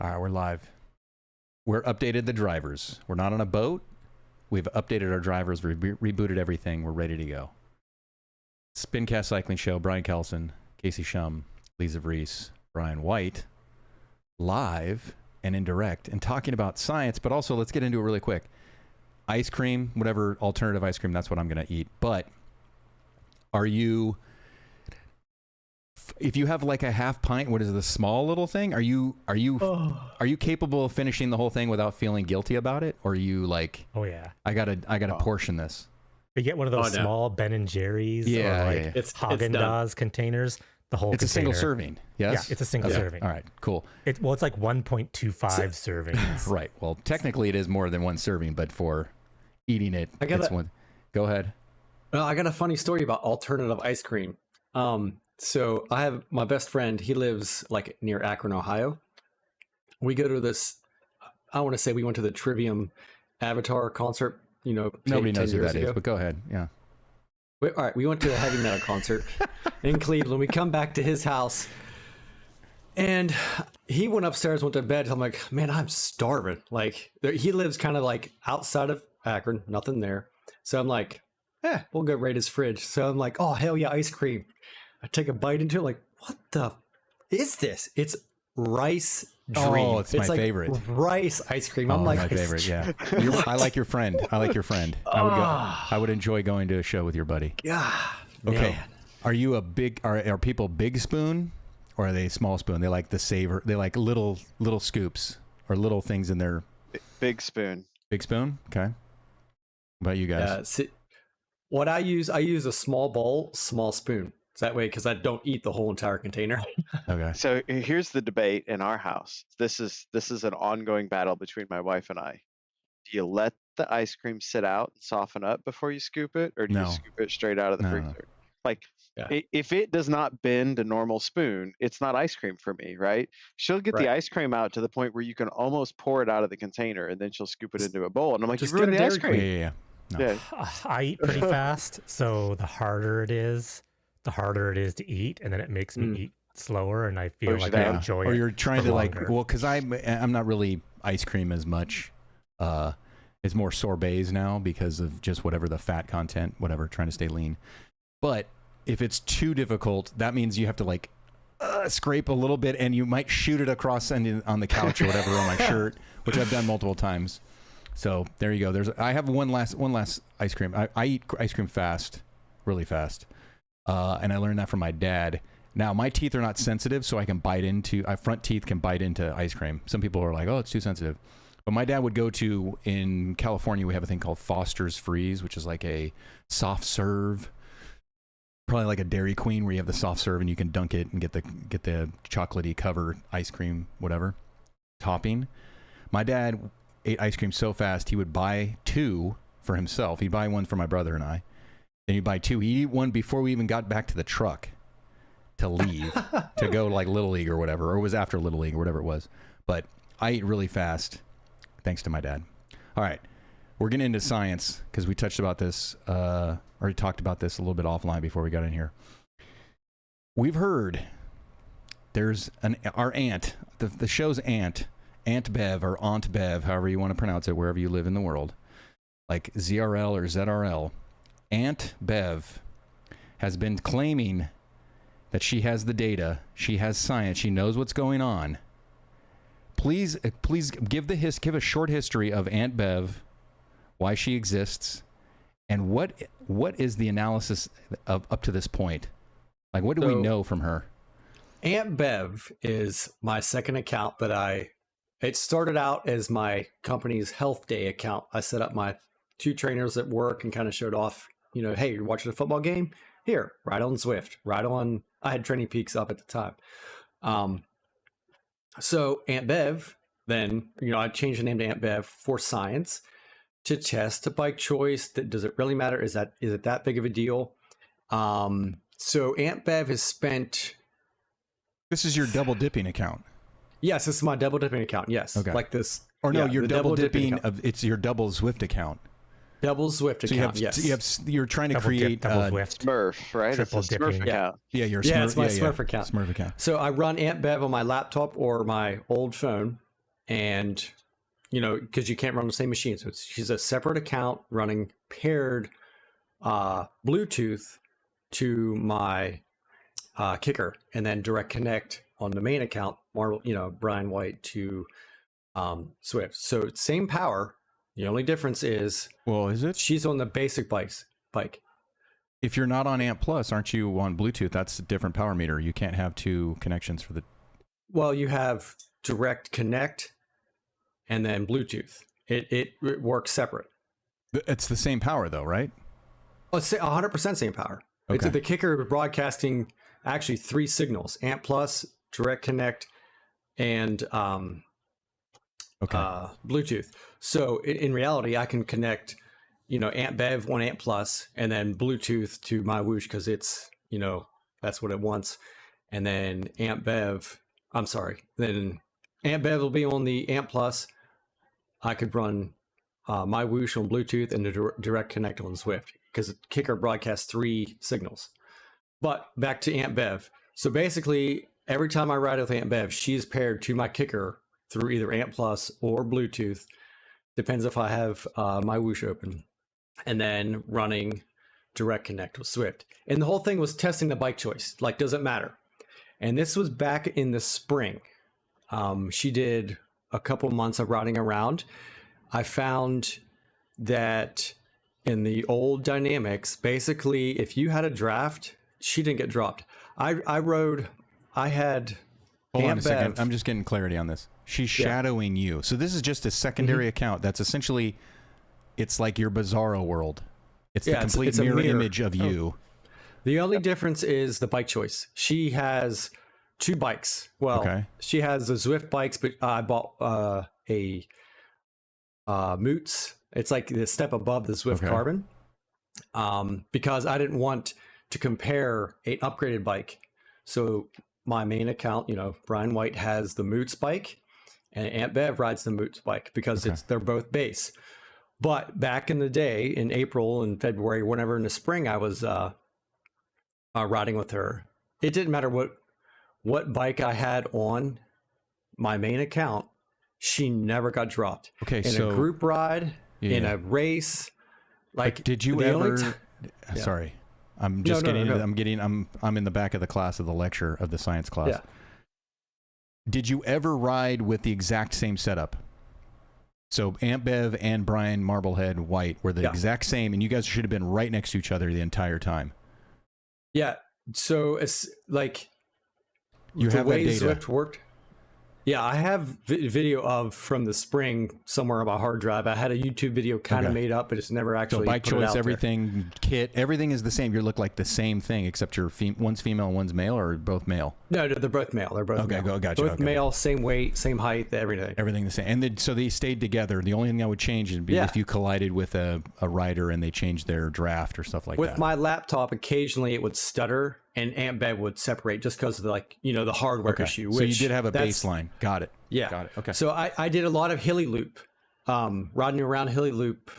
All right, we're live. We're updated the drivers. We're not on a boat. We've updated our drivers, rebooted everything. We're ready to go. Spincast Cycling Show, Brian Kelson, Casey Shum, Lisa Vries, Brian White, live and indirect, and talking about science, but also let's get into it really quick. Ice cream, whatever alternative ice cream, that's what I'm going to eat. But are you... If you have like a half pint, what is the small little thing? Are you capable of finishing the whole thing without feeling guilty about it? Or are you like, oh yeah, I gotta portion this? You get one of those small Ben and Jerry's, or like It's Haagen-Dazs containers. The whole it's container. A single serving. Yes, yeah, it's a single serving. All right, cool. It's like 1.25 servings. Right. Well, technically it is more than one serving, but for eating it, it's one. Go ahead. Well, I got a funny story about alternative ice cream. So I have my best friend, he lives like near Akron, Ohio. We go to this, I want to say we went to the Trivium Avatar concert, you know, nobody knows who that ago. is, but go ahead. Yeah. All right. We went to a heavy metal concert in Cleveland. We come back to his house and he went upstairs, went to bed. I'm like, man, I'm starving. Like he lives kind of like outside of Akron, nothing there. So I'm like, we'll go raid his fridge. So I'm like, oh, hell yeah, ice cream. I take a bite into it, like, what the is this? It's rice dream. Oh, it's my like favorite. Rice ice cream. I'm like, my favorite, yeah. I like your friend. I like your friend. I would enjoy going to a show with your buddy. Yeah. Okay. Man. Are you a big, are people big spoon or are they small spoon? They like the savor, they like little scoops or little things in their... Big spoon. Big spoon? Okay. What about you guys? Yeah, see, what I use a small bowl, small spoon. That way, because I don't eat the whole entire container. Okay. So here's the debate in our house. This is an ongoing battle between my wife and I. Do you let the ice cream sit out and soften up before you scoop it, or do you scoop it straight out of the freezer? No. Like, if it does not bend a normal spoon, it's not ice cream for me, right? She'll get the ice cream out to the point where you can almost pour it out of the container, and then she'll scoop it into a bowl. And I'm like, you ruined the ice cream. Yeah. No. I eat pretty fast, so the harder it is to eat, and then it makes me eat slower, and I feel like I enjoy it. Or you're trying to longer. well, because I'm not really ice cream as much. It's more sorbets now because of just whatever the fat content, whatever, trying to stay lean. But if it's too difficult, that means you have to like scrape a little bit, and you might shoot it across on the couch or whatever on my shirt, which I've done multiple times. So there you go. I have one last ice cream. I eat ice cream fast, really fast. And I learned that from my dad. Now, my teeth are not sensitive, so I can bite into, front teeth can bite into ice cream. Some people are like, oh, it's too sensitive. But my dad would go to, in California, we have a thing called Foster's Freeze, which is like a soft serve, probably like a Dairy Queen where you have the soft serve and you can dunk it and get the chocolatey cover ice cream, whatever, topping. My dad ate ice cream so fast, he would buy two for himself. He'd buy one for my brother and I. Then you buy two. He'd eat one before we even got back to the truck to leave, to go like Little League or whatever, or it was after Little League or whatever it was. But I eat really fast, thanks to my dad. All right, we're getting into science because we touched about this, already talked about this a little bit offline before we got in here. We've heard there's our aunt, the show's Aunt Bev or Aunt Bev, however you want to pronounce it, wherever you live in the world, like ZRL or ZRL. Aunt Bev has been claiming that she has the data, she has science, she knows what's going on. Please give a short history of Aunt Bev, why she exists, and what is the analysis of up to this point? Like, what do we know from her? Aunt Bev is my second account that it started out as my company's health day account. I set up my 2 trainers at work and kind of showed off, you know, hey, you're watching a football game? Here, right on Zwift, right on, I had TrainingPeaks up at the time. So Aunt Bev, then, you know, I changed the name to Aunt Bev for science to test a bike choice. Does it really matter? Is it that big of a deal? So Aunt Bev has spent... This is your double dipping account. Yes, this is my double dipping account. Yes. Okay. Like this. Or no, you're double dipping it's your double Zwift account. Double Zwift account, yes. You're trying to create double Zwift. Smurf, right? Triple it's a Smurf dipping. account. Yeah, it's my Smurf account. Smurf account. So I run Aunt Bev on my laptop or my old phone, and because you can't run the same machine, so she's a separate account running paired Bluetooth to my kicker, and then direct connect on the main account, Brian White to Zwift. So same power. The only difference is, well, is it? She's on the basic bike. If you're not on Amp Plus, aren't you on Bluetooth? That's a different power meter. You can't have two connections for the. Well, you have direct connect and then Bluetooth. It works separate. It's the same power though, right? Oh, it's 100% same power. Okay. It's the kicker broadcasting actually 3 signals: Amp Plus, direct connect, and Bluetooth. So in reality, I can connect, Aunt Bev on Amp Plus, and then Bluetooth to my Whoosh because it's, that's what it wants. And then then Aunt Bev will be on the Amp Plus. I could run my Whoosh on Bluetooth and the direct connect on Zwift because the kicker broadcasts 3 signals. But back to Aunt Bev. So basically, every time I ride with Aunt Bev, she's paired to my kicker through either Amp Plus or Bluetooth. Depends if I have my Whoosh open. And then running direct connect with Zwift. And the whole thing was testing the bike choice. Like, does it matter? And this was back in the spring. She did a couple months of riding around. I found that in the old dynamics, basically, if you had a draft, she didn't get dropped. I had Hold on Aunt a second. Bev. I'm just getting clarity on this. She's shadowing you. So this is just a secondary account. That's essentially, it's like your Bizarro world. It's the complete it's a mirror mirror image of you. The only difference is the bike choice. She has 2 bikes. Well, she has the Zwift bikes, but I bought a Moots. It's like the step above the Zwift Carbon, because I didn't want to compare an upgraded bike. So my main account, Brian White has the Moots bike, and Aunt Bev rides the Moots bike because they're both base. But back in the day, in April and February, whenever in the spring, I was riding with her. It didn't matter what bike I had on my main account. She never got dropped. Okay, in so a group ride, in a race, like. But did you ever? Sorry, I'm just getting. I'm in the back of the class of the lecture of the science class. Yeah. Did you ever ride with the exact same setup? So Aunt Bev and Brian Marblehead White were the exact same, and you guys should have been right next to each other the entire time. Yeah. So it's like you the have way that data. Zwift worked. Yeah, I have video from the spring somewhere on my hard drive. I had a YouTube video kind of made up, but it's never actually. So bike put it choice, out everything, kit, everything is the same. You look like the same thing, except one's female and one's male, or both male. No, they're both male. They're both male. Gotcha. Both male, same weight, same height, everything. Everything the same, and so they stayed together. The only thing that would change would be if you collided with a rider and they changed their draft or stuff like that. With my laptop, occasionally it would stutter, and Aunt Bev would separate just because of the hardware issue. So you did have a baseline. Got it. Yeah. Got it. Okay. So I did a lot of hilly loop, riding around hilly loop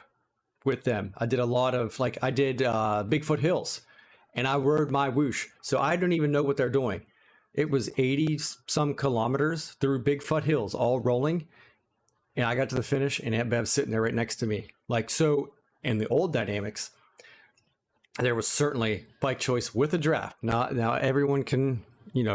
with them. I did a lot of I did Bigfoot Hills, and I rode my Whoosh. So I don't even know what they're doing. It was 80 some kilometers through Bigfoot Hills, all rolling. And I got to the finish, and Aunt Bev's sitting there right next to me. So in the old dynamics, there was certainly bike choice with a draft. Now everyone can,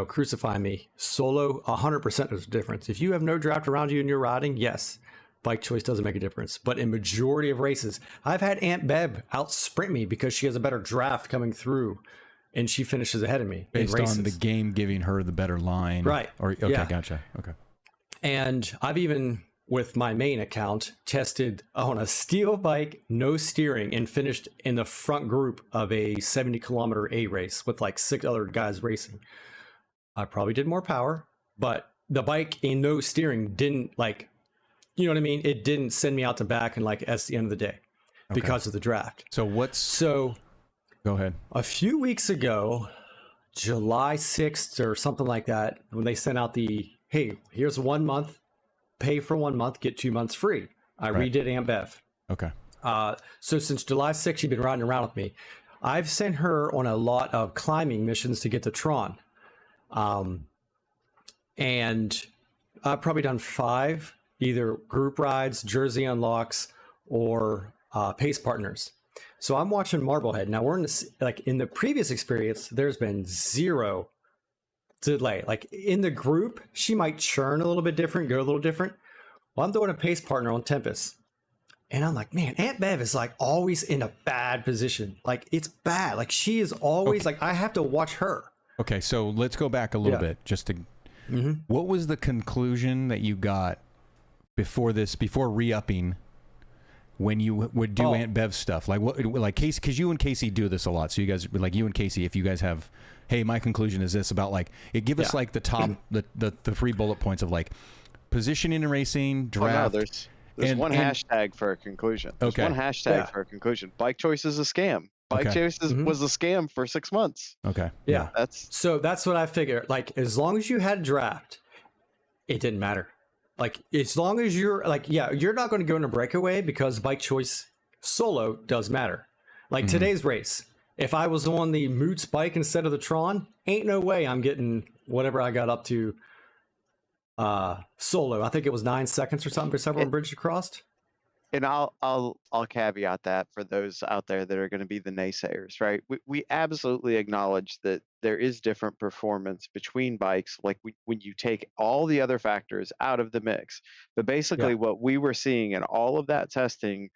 crucify me. Solo, 100% there's a difference. If you have no draft around you and you're riding, yes, bike choice doesn't make a difference. But in majority of races, I've had Aunt Bev out sprint me because she has a better draft coming through, and she finishes ahead of me based in races. on the game giving her the better line. Right. Gotcha. Okay. And I've even, with my main account, tested on a steel bike, no steering, and finished in the front group of a 70-kilometer A race with 6 other guys racing. I probably did more power, but the bike in no steering didn't you know what I mean? It didn't send me out to back and that's the end of the day because of the draft. So go ahead. A few weeks ago, July 6th or something like that, when they sent out hey, here's 1 month, pay for 1 month, get 2 months free. I redid Aunt Bev. Okay. So since July 6th, she's been riding around with me. I've sent her on a lot of climbing missions to get to Tron. And I've probably done 5 either group rides, jersey unlocks, or pace partners. So I'm watching Marblehead. Now we're in this, like in the previous experience, there's been zero delay. Like in the group, she might churn a little bit different, go a little different. Well, I'm doing a pace partner on Tempest. And I'm like, man, Aunt Bev is like always in a bad position. Like it's bad. Like she is always like, I have to watch her. Okay, so let's go back a little bit just to, what was the conclusion that you got before re-upping when you would do Aunt Bev stuff? Like what, like Casey, because you and Casey do this a lot. So you guys, like you and Casey, if you guys have, hey, my conclusion is this about like, give us like the top, the 3 bullet points of like positioning and racing, draft. Oh, no, there's one hashtag for a conclusion. There's one hashtag for a conclusion. Bike choice is a scam. Bike choice was a scam for 6 months. Okay. Yeah. That's what I figured. Like, as long as you had a draft, it didn't matter. Like, as long as you're like, you're not going to go in a breakaway because bike choice solo does matter. Like today's race, if I was on the Moots bike instead of the Tron, ain't no way I'm getting whatever I got up to solo. I think it was 9 seconds or something for several bridges crossed. And I'll caveat that for those out there that are going to be the naysayers, right? We absolutely acknowledge that there is different performance between bikes, like when you take all the other factors out of the mix. But basically what we were seeing in all of that testing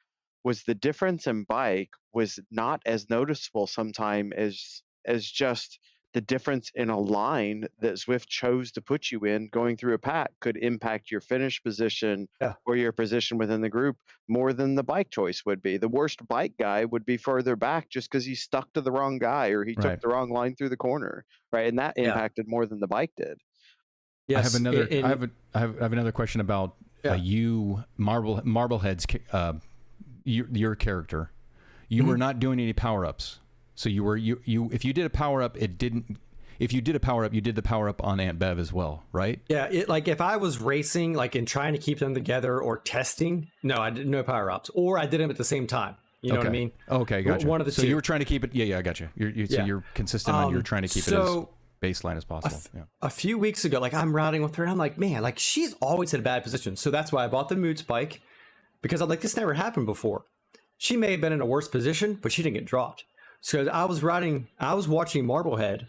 was the difference in bike was not as noticeable sometime as just the difference in a line that Zwift chose to put you in going through a pack could impact your finish position or your position within the group more than the bike choice would be. The worst bike guy would be further back just because he stuck to the wrong guy or he took the wrong line through the corner, right? And that impacted more than the bike did. Yes. I have another question about you, Marblehead's your character. You were not doing any power-ups. So if you did a power up, if you did a power up, you did the power up on Aunt Bev as well, right? Yeah. Like if I was racing, like and trying to keep them together or testing, no, I did no power ups, or I did them at the same time. You know what I mean? Okay, gotcha. One of the two. So you were trying to keep it. Yeah, I got you. So you're consistent on you're trying to keep it as baseline as possible. A few weeks ago, like I'm riding with her, and I'm like, man, like she's always in a bad position. So that's why I bought the Moots bike, because I'm like, this never happened before. She may have been in a worse position, but she didn't get dropped. So I was watching Marblehead,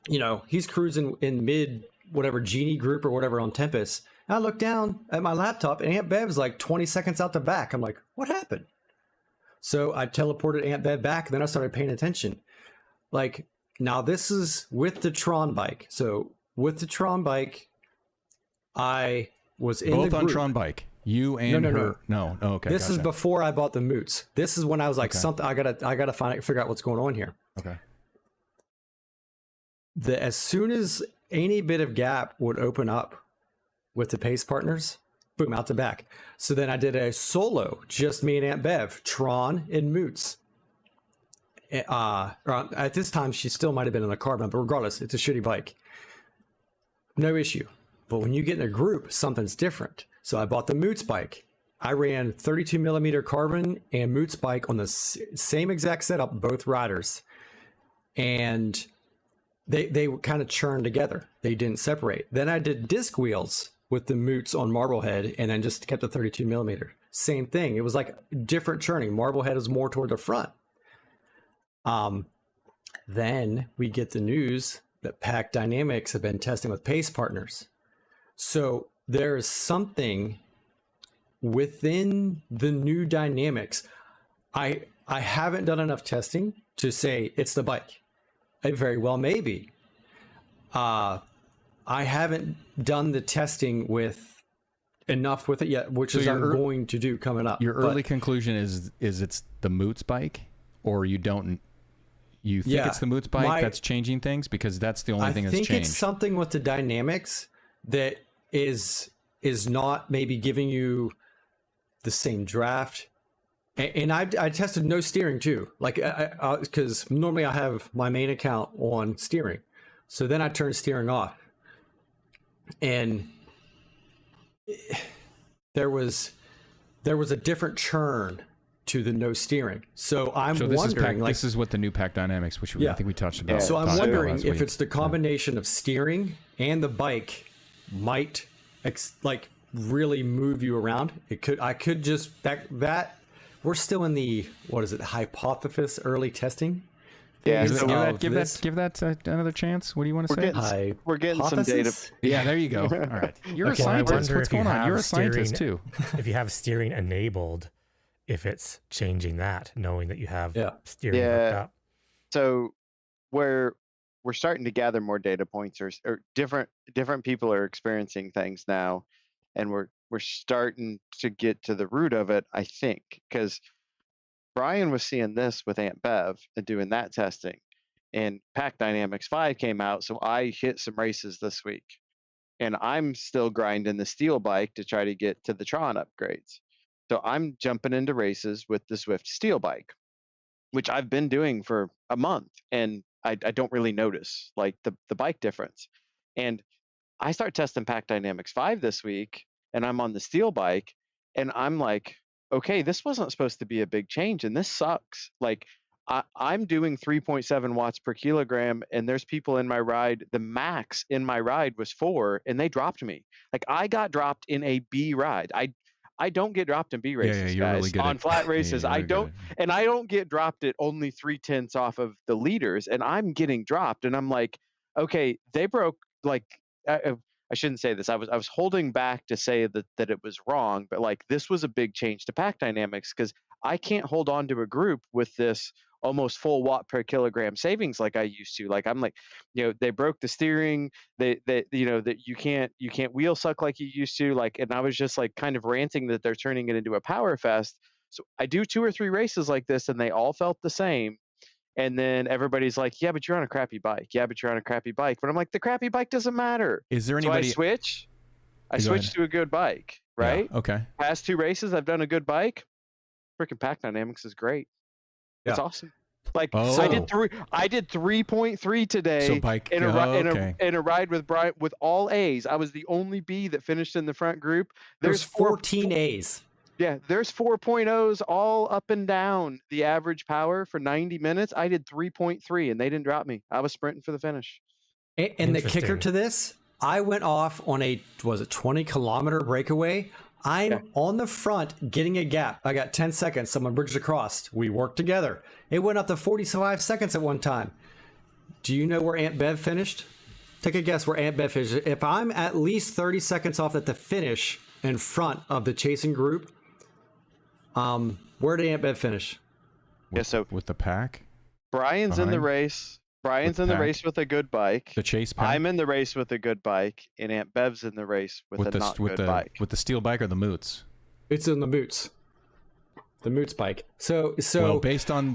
you know, he's cruising in mid whatever Genie group or whatever on Tempest. And I look down at my laptop and Aunt Bev's like 20 seconds out the back. I'm like, what happened? So I teleported Aunt Bev back, and then I started paying attention. Like, now this is with the Tron bike. So with the Tron bike, I was in both the group. on Tron bike. You and her. No. Oh, okay. This is before I bought the Moots. This is when I was like, something. I gotta figure out what's going on here. Okay. As soon as any bit of gap would open up with the pace partners, boom, out the back. So then I did a solo, just me and Aunt Bev, Tron and Moots. At this time, she still might have been in a carbon, but regardless, it's a shitty bike. No issue. But when you get in a group, something's different. So I bought the Moots bike. I ran 32 millimeter carbon and Moots bike on the same exact setup, both riders. And they kind of churned together. They didn't separate. Then I did disc wheels with the Moots on Marblehead and then just kept the 32 millimeter. Same thing. It was like different churning. Marblehead is more toward the front. Then we get the news that Pack Dynamics have been testing with pace partners. So there's something within the new dynamics. I haven't done enough testing to say it's the bike. It very well may be. I haven't done the testing with enough with it yet, which is I'm going to do coming up. Your early conclusion is it's the Moots bike, or you think it's the Moots bike that's changing things, because that's the only thing that's changed. I think it's something with the dynamics that is not maybe giving you the same draft. And I tested no steering too, like because normally I have my main account on steering, so then I turned steering off, and there was a different churn to the no steering. So I'm wondering, this is what the new Pack Dynamics, which I think we touched about. So I'm wondering if it's the combination of steering and the bike might really move you around. I could just that we're still in the, what is it, hypothesis early testing. Yeah, phase so of give this. that another chance. What do you want to say? We're getting some data. Hypothesis? Yeah, there you go. All right. You're a Well, I scientist. wonder What's if you going on? have You're a scientist too. If you have steering enabled, if it's changing that, knowing that you have steering hooked up. So we're starting to gather more data points, or different people are experiencing things now, and we're starting to get to the root of it, I think, because Brian was seeing this with Aunt Bev and doing that testing, and Pack Dynamics 5 came out, so I hit some races this week, and I'm still grinding the steel bike to try to get to the Tron upgrades. So I'm jumping into races with the Zwift steel bike, which I've been doing for a month, and I don't really notice like the bike difference. And I start testing Pack Dynamics 5 this week, and I'm on the steel bike, and I'm like, okay, this wasn't supposed to be a big change, and this sucks. Like, I'm doing 3.7 watts per kilogram, and there's people in my ride, the max in my ride was 4, and they dropped me. Like, I got dropped in a B ride. I don't get dropped in B races, you're guys. really good on flat races, I don't, and I don't get dropped at only 3/10 off of the leaders, and I'm getting dropped, and I'm like, okay, they broke, like, I shouldn't say this. I was holding back to say that it was wrong, but like, this was a big change to Pack Dynamics, because I can't hold on to a group with this almost full watt per kilogram savings like I used to. Like, I'm like, they broke the steering, that you can't wheel suck like you used to, like, and I was just like kind of ranting that they're turning it into a power fest. So I do 2 or 3 races like this, and they all felt the same. And then everybody's like, yeah, but you're on a crappy bike. Yeah, but you're on a crappy bike. But I'm like, the crappy bike doesn't matter. Is there So anybody? I switched to a good bike, right? Yeah, okay. Past 2 races, I've done a good bike. Freaking Pack Dynamics is great. It's awesome. Like, I did 3.3 today, So bike in a ride with Brian with all A's. I was the only B that finished in the front group. There's 14 A's. Yeah, there's 4.0s all up and down the average power for 90 minutes. I did 3.3, and they didn't drop me. I was sprinting for the finish. And the kicker to this, I went off on a 20-kilometer breakaway. I'm on the front getting a gap. I got 10 seconds. Someone bridged across. We worked together. It went up to 45 seconds at one time. Do you know where Aunt Bev finished? Take a guess where Aunt Bev finished. If I'm at least 30 seconds off at the finish in front of the chasing group, where did Aunt Bev finish? With the pack. Brian's in the race. Brian's in the race with a good bike. The chase pack. I'm in the race with a good bike, and Aunt Bev's in the race with a not good bike. With the steel bike or the moots? It's in the moots. The moots bike. So well, based on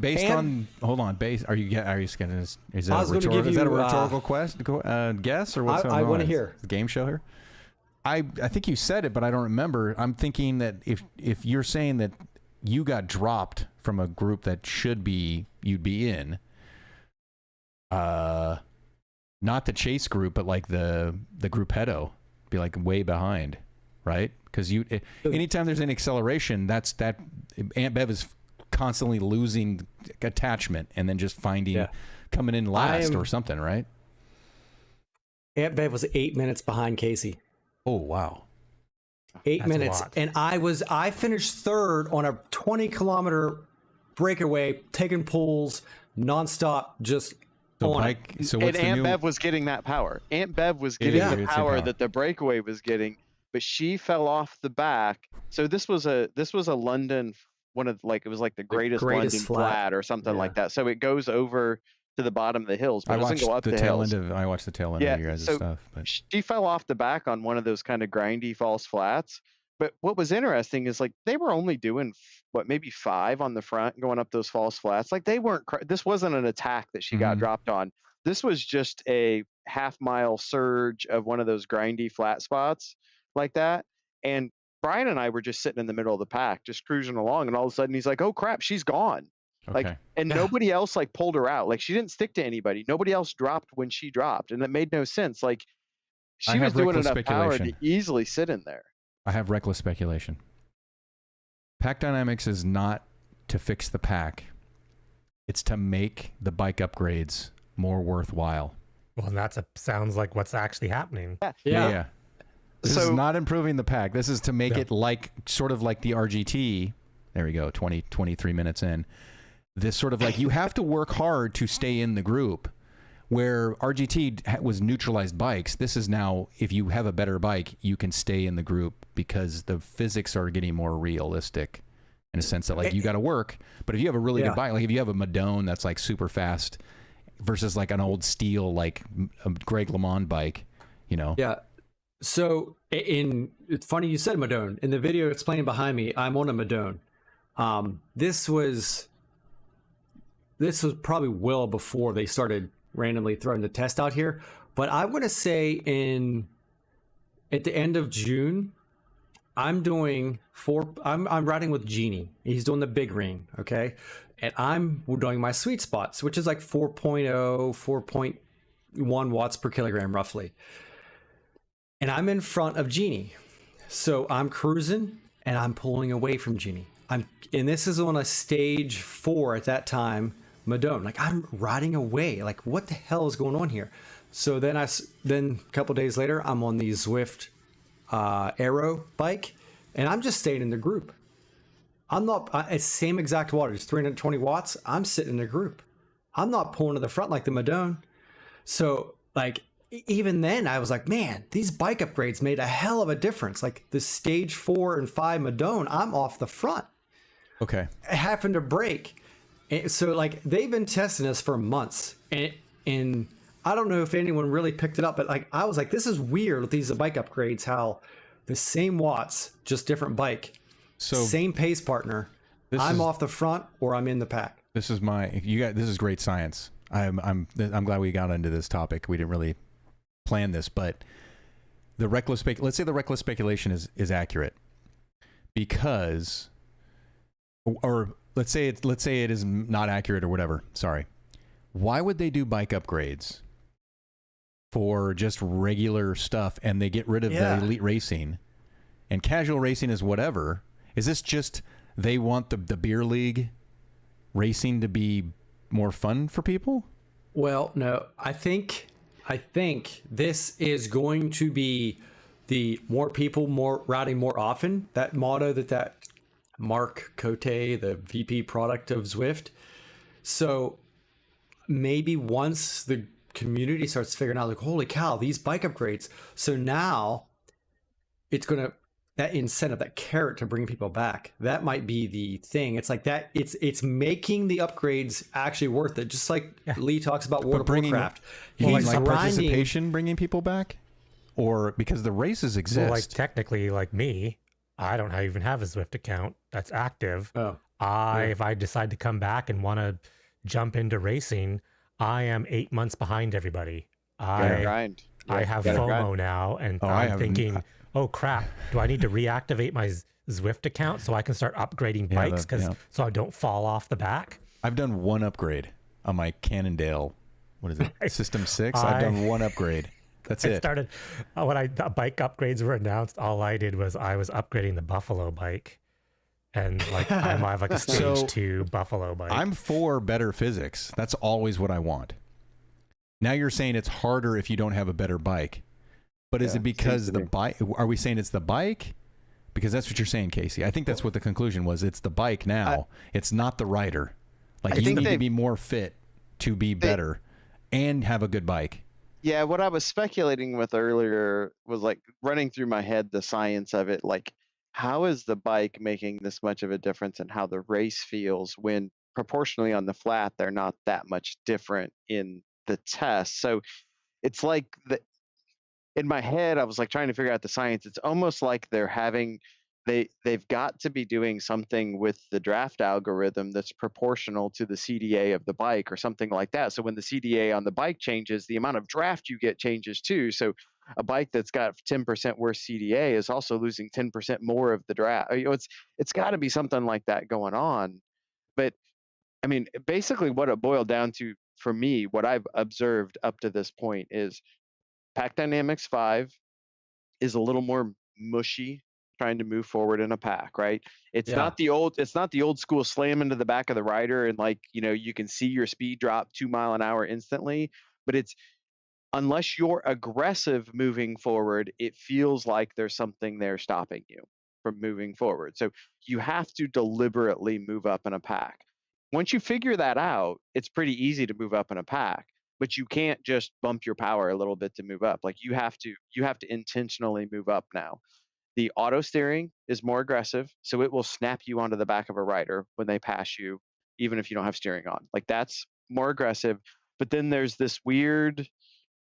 hold on, are you getting this? Is that a rhetorical guess, or what's going on? I want to hear the game show here. I think you said it, but I don't remember. I'm thinking that if you're saying that you got dropped from a group that you'd be in, not the chase group, but like the gruppetto, be like way behind, right? Because anytime there's an acceleration, that Aunt Bev is constantly losing attachment and then just coming in last or something, right? Aunt Bev was 8 minutes behind Casey. Oh wow. 8 minutes, and I finished third on a 20-kilometer breakaway, taking pulls nonstop, just and Aunt Bev was getting that power. Aunt Bev was getting the power that the breakaway was getting, but she fell off the back. So this was a London, it was like the greatest London flat or something like that. So it goes over to the bottom of the hills, but it doesn't go up the hills. I watched the tail end of your guys' stuff. But she fell off the back on one of those kind of grindy false flats. But what was interesting is like they were only doing maybe 5 on the front going up those false flats. Like they weren't. This wasn't an attack that she got dropped on. This was just a half-mile surge of one of those grindy flat spots like that. And Brian and I were just sitting in the middle of the pack, just cruising along, and all of a sudden he's like, "Oh crap, she's gone!" Okay. Like, and nobody else like pulled her out. Like she didn't stick to anybody. Nobody else dropped when she dropped, and it made no sense. Like she was doing enough power to easily sit in there. I have reckless speculation. Pack Dynamics is not to fix the pack. It's to make the bike upgrades more worthwhile. Well, and sounds like what's actually happening. Yeah. This is So not improving the pack. This is to make No. it like sort of like the RGT. There we go. 23 minutes in. This sort of like you have to work hard to stay in the group. Where RGT was neutralized bikes, this is now, if you have a better bike, you can stay in the group because the physics are getting more realistic in a sense that like you got to work. But if you have a really good bike, like if you have a Madone that's like super fast versus like an old steel, like a Greg LeMond bike, you know? Yeah. So it's funny you said Madone. In the video explaining behind me, I'm on a Madone. This was probably well before they started randomly throwing the test out here, but I want to say at the end of June, I'm riding with Genie. He's doing the big ring, okay, and I'm doing my sweet spots, which is like 4.0, 4.1 watts per kilogram roughly, and I'm in front of Genie, so I'm cruising and I'm pulling away from Genie. And this is on a stage 4 at that time. Madone, like I'm riding away, like what the hell is going on here? So then a couple days later, I'm on the Zwift Aero bike, and I'm just staying in the group. I'm not it's same exact wattage, 320 watts. I'm sitting in the group. I'm not pulling to the front like the Madone. So like even then, I was like, man, these bike upgrades made a hell of a difference. Like the stage 4 and 5 Madone, I'm off the front. Okay. Having to brake. And so like they've been testing this for months, and I don't know if anyone really picked it up, but like I was like, this is weird with these bike upgrades, how the same watts, just different bike, So same pace partner. I'm off the front or I'm in the pack. this is this is great science. I'm glad we got into this topic. We didn't really plan this, but let's say the reckless speculation is accurate, because, or let's say it is not accurate or whatever. Sorry. Why would they do bike upgrades for just regular stuff and they get rid of the elite racing and casual racing is whatever? Is this just they want the beer league racing to be more fun for people? Well, no, I think this is going to be the more people, more riding more often. That motto that Mark Cote, the VP product of Zwift. So maybe once the community starts figuring out, like, holy cow, these bike upgrades. So now it's going to, that incentive, that carrot to bring people back, that might be the thing. It's like that. It's making the upgrades actually worth it. Just like Lee talks about World of Warcraft. You mean He's like grinding- participation bringing people back? Or because the races exist? Well, like technically, like me, I don't even have a Zwift account that's active. If I decide to come back and want to jump into racing, I am 8 months behind everybody. I have FOMO now, and I'm thinking, oh crap, do I need to reactivate my Zwift account so I can start upgrading bikes so I don't fall off the back? I've done one upgrade on my Cannondale. What is it? System 6? I've done one upgrade. That's it. Started when the bike upgrades were announced. All I did was I was upgrading the Buffalo bike, and like I have like a stage 2 Buffalo bike. I'm for better physics. That's always what I want. Now you're saying it's harder if you don't have a better bike, but is it because the bike? Are we saying it's the bike? Because that's what you're saying, Casey. I think that's what the conclusion was. It's the bike now. It's not the rider. Like you need to be more fit to be better and have a good bike. Yeah, what I was speculating with earlier was like running through my head the science of it. Like, how is the bike making this much of a difference in how the race feels when proportionally on the flat, they're not that much different in the test? So it's like in my head, I was like trying to figure out the science. It's almost like they've got to be doing something with the draft algorithm that's proportional to the CDA of the bike or something like that. So when the CDA on the bike changes, the amount of draft you get changes too. So a bike that's got 10% worse CDA is also losing 10% more of the draft. You know, it's got to be something like that going on. But I mean, basically what it boiled down to for me, what I've observed up to this point is Pack Dynamics 5 is a little more mushy, trying to move forward in a pack, right? It's not the old school slam into the back of the rider and like, you know, you can see your speed drop 2 miles an hour instantly, but unless you're aggressive moving forward, it feels like there's something there stopping you from moving forward. So you have to deliberately move up in a pack. Once you figure that out, it's pretty easy to move up in a pack, but you can't just bump your power a little bit to move up. Like you have to intentionally move up now. The auto steering is more aggressive, so it will snap you onto the back of a rider when they pass you, even if you don't have steering on. Like that's more aggressive. But then there's this weird,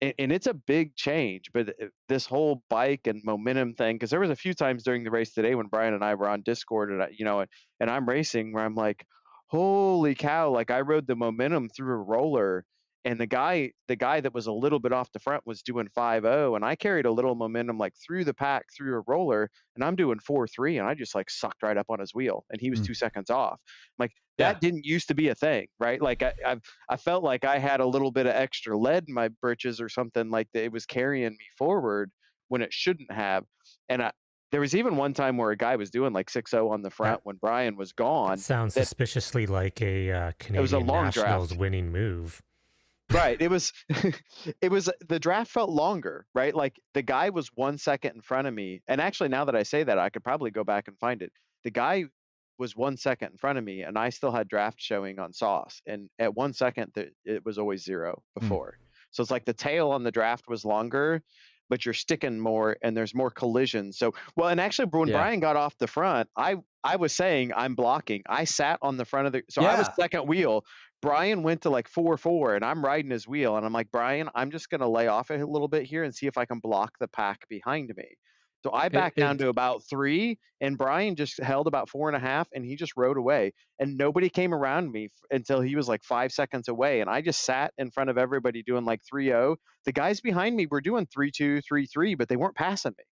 and it's a big change, but this whole bike and momentum thing, because there was a few times during the race today when Brian and I were on Discord, and I'm racing where I'm like, holy cow, like I rode the momentum through a roller, and the guy that was a little bit off the front was doing 5.0, and I carried a little momentum like through the pack through a roller, and I'm doing 4.3, and I just like sucked right up on his wheel, and he was 2 seconds off. Like that didn't used to be a thing, right? Like I felt like I had a little bit of extra lead in my britches or something, like that it was carrying me forward when it shouldn't have. And there was even one time where a guy was doing like 6.0 on the front when Brian was gone. That sounds suspiciously like a Canadian Nationals winning move. Right. It was the draft felt longer, right? Like the guy was 1 second in front of me. And actually, now that I say that, I could probably go back and find it. The guy was 1 second in front of me, and I still had draft showing on Sauce. And at 1 second, it was always 0 before. So it's like the tail on the draft was longer, but you're sticking more, and there's more collision. So, well, and actually, when Brian got off the front, I was saying I'm blocking. I sat on the front of I was second wheel. Brian went to like 4.4, and I'm riding his wheel, and I'm like, Brian, I'm just going to lay off a little bit here and see if I can block the pack behind me. So I backed down to about 3, and Brian just held about 4.5, and he just rode away. And nobody came around me until he was like 5 seconds away. And I just sat in front of everybody doing like 3.0. The guys behind me were doing 3.2, 3.3, but they weren't passing me.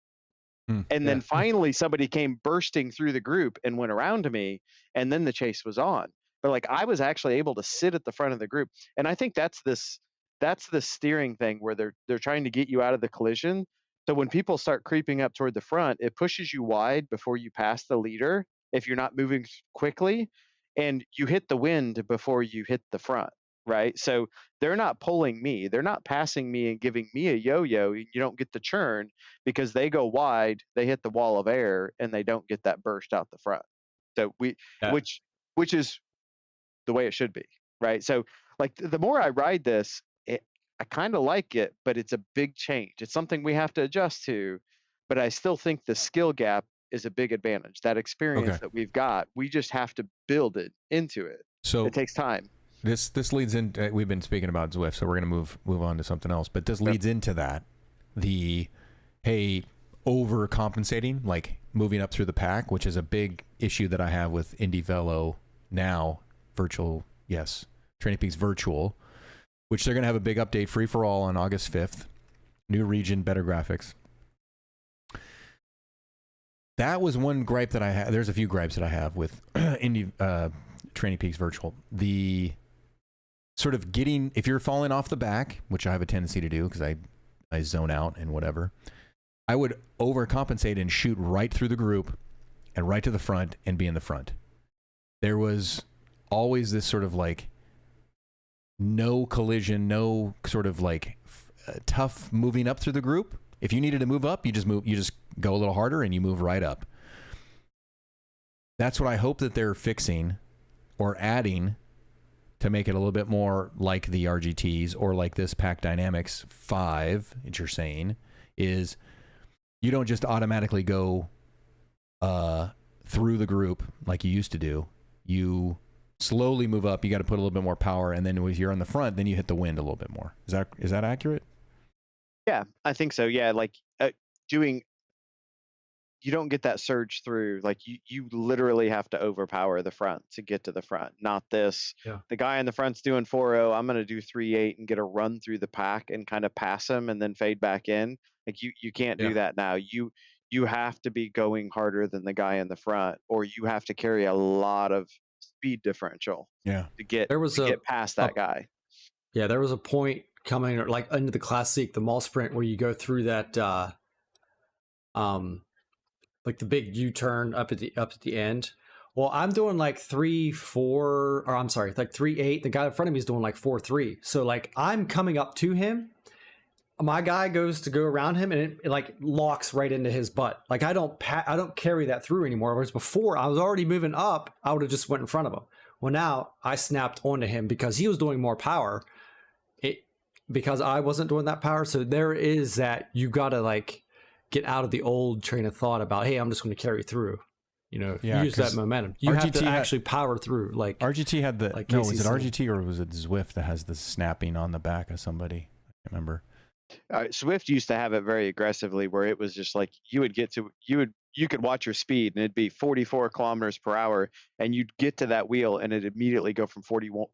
And then finally somebody came bursting through the group and went around to me, and then the chase was on. But like I was actually able to sit at the front of the group. And I think that's the steering thing where they're trying to get you out of the collision. So when people start creeping up toward the front, it pushes you wide before you pass the leader if you're not moving quickly, and you hit the wind before you hit the front, right? So they're not pulling me. They're not passing me and giving me a yo-yo. You don't get the churn because they go wide, they hit the wall of air, and they don't get that burst out the front. So which is the way it should be, right? So like the more I ride this, I kind of like it, but it's a big change. It's something we have to adjust to, but I still think the skill gap is a big advantage. That experience that we've got, we just have to build it into it. So it takes time. This leads in. We've been speaking about Zwift, so we're going to move on to something else. But this leads into that. Overcompensating, like moving up through the pack, which is a big issue that I have with Indy Velo now. TrainingPeaks Virtual, which they're going to have a big update, free for all, on August 5th. New region, better graphics. That was one gripe that I had. There's a few gripes that I have with TrainingPeaks Virtual. The sort of if you're falling off the back, which I have a tendency to do because I zone out and whatever, I would overcompensate and shoot right through the group and right to the front and be in the front. There was always this sort of like no collision, no sort of like tough moving up through the group. If you needed to move up, you just go a little harder and you move right up. That's what I hope that they're fixing or adding to make it a little bit more like the RGTs or like this Pack Dynamics 5 that you're saying, is you don't just automatically go through the group like you used to do. You slowly move up. You got to put a little bit more power, and then if you're on the front, then you hit the wind a little bit more. Is that accurate? Yeah, I think so. Yeah, like you don't get that surge through. Like you literally have to overpower the front to get to the front. Not this. Yeah. The guy in the front's doing 4.0. I'm going to do 3.8 and get a run through the pack and kind of pass him and then fade back in. Like you can't do that now. You have to be going harder than the guy in the front, or you have to carry a lot of speed differential to get past that guy. Yeah, there was a point coming like into the Classic, the mall sprint, where you go through that like the big U-turn up at the end. Well, I'm doing like 3.4, or I'm sorry, like 3.8. The guy in front of me is doing like 4.3. So like I'm coming up to him, my guy goes to go around him and it like locks right into his butt. Like I don't carry that through anymore. Whereas before I was already moving up, I would have just went in front of him. Well, now I snapped onto him because he was doing more power. Because I wasn't doing that power. So there is that you got to like get out of the old train of thought about, hey, I'm just going to carry through. You know, use that momentum. You have to actually power through. Like RGT had the like no, was it RGT or was it Zwift that has the snapping on the back of somebody? I can't remember. Zwift used to have it very aggressively, where it was just like you could watch your speed and it'd be 44 kilometers per hour, and you'd get to that wheel and it'd immediately go from 44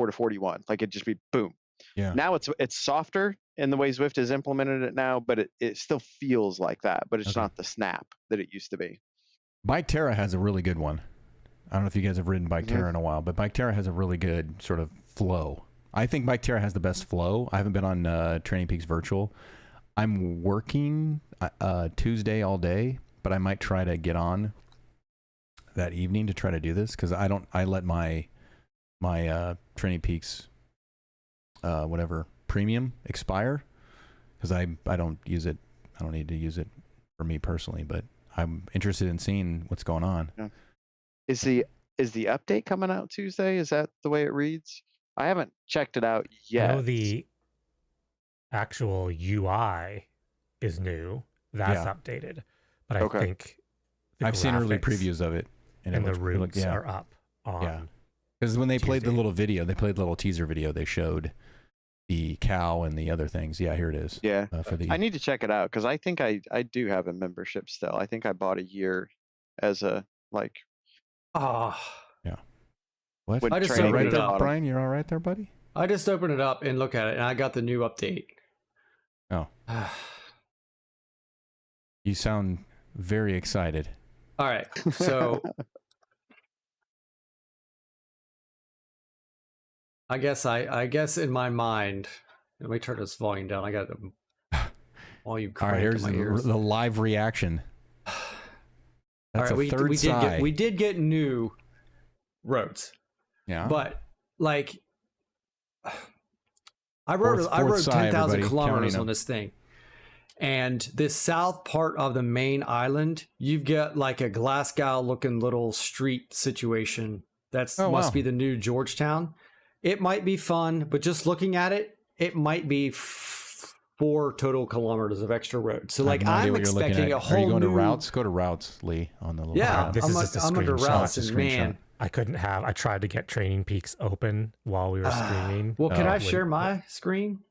to 41. Like it'd just be boom. Yeah. Now it's softer in the way Zwift has implemented it now, but it still feels like that, but it's not the snap that it used to be. Bike Terra has a really good one. I don't know if you guys have ridden Bike Terra in a while, but Bike Terra has a really good sort of flow. I think Bike Terra has the best flow. I haven't been on TrainingPeaks Virtual. I'm working Tuesday all day, but I might try to get on that evening to try to do this because I let my TrainingPeaks whatever premium expire because I don't use it. I don't need to use it for me personally, but I'm interested in seeing what's going on. Yeah. Is the update coming out Tuesday? Is that the way it reads? I haven't checked it out yet. I know the actual UI is new. That's updated. But I think I've seen early previews of it. And the routes are up on. Yeah. Because when they played the little video, they played the little teaser video, they showed the cow and the other things. Yeah, here it is. Yeah. I need to check it out because I think I do have a membership still. I think I bought a year as a like. Yeah. What? I just right there, Brian, you're all right there, buddy? I just opened it up and look at it, and I got the new update. Oh. You sound very excited. All right, so I guess in my mind, let me turn this volume down. I got the volume cranked. All right, here's in my ears. the live reaction. That's all right, we did get new roads. Yeah. But like I rode 10,000 kilometers on this thing. And this south part of the main island, you've got like a Glasgow looking little street situation. That's must be the new Georgetown. It might be fun, but just looking at it, it might be 4 total kilometers of extra road. So like I'm expecting a whole new... Are you going to routes? Go to routes, Lee, on the little... Yeah, this is just a I'm under routes, and man... I tried to get TrainingPeaks open while we were streaming. Well, can I share my screen?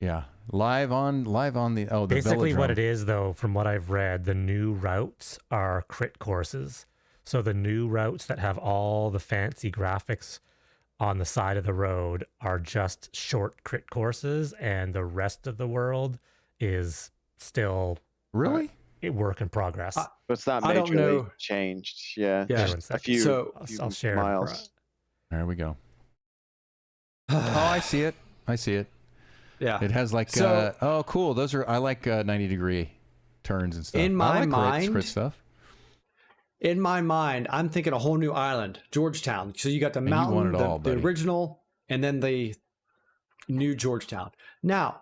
Yeah. Live on the basically what it is though, from what I've read, the new routes are crit courses. So the new routes that have all the fancy graphics on the side of the road are just short crit courses, and the rest of the world is still really a work in progress. It's not majorly changed. Yeah. A few, I'll share miles. There we go. Oh, I see it. Yeah. It has like cool. Those are I like 90-degree turns and stuff. In my mind, crit stuff. In my mind, I'm thinking a whole new island, Georgetown. So you got the mountain, the original, and then the new Georgetown. Now,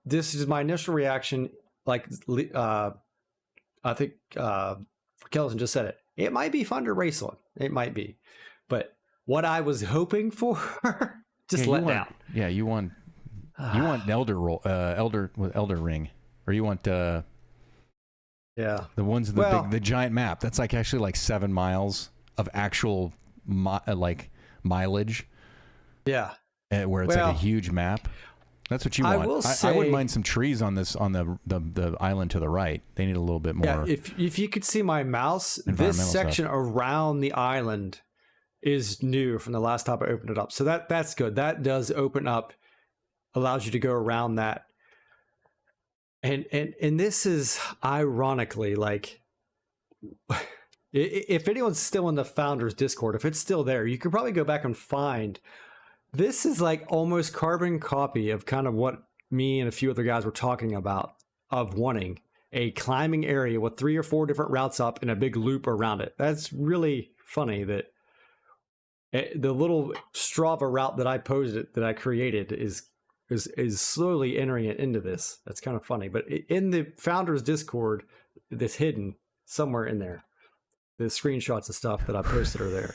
this is my initial reaction. Like I think Kelson just said it. It might be fun to race on. It might be, but what I was hoping for just let down. Yeah, you want Elder Ring, or you want the ones in the giant map. That's like actually like 7 miles of actual mileage. Yeah, where it's like a huge map. That's what you want. I wouldn't mind some trees on the island to the right. They need a little bit more. Yeah, if you could see my mouse, this section around the island is new from the last time I opened it up. So that's good. That does open up, allows you to go around that. And this is ironically like, if anyone's still in the Founders Discord, if it's still there, you could probably go back and find. This is like almost carbon copy of kind of what me and a few other guys were talking about, of wanting a climbing area with 3 or 4 different routes up and a big loop around it. That's really funny that the little Strava route that I created is is slowly entering it into this. That's kind of funny. But in the founders Discord, that's hidden somewhere in there. The screenshots of stuff that I posted are there.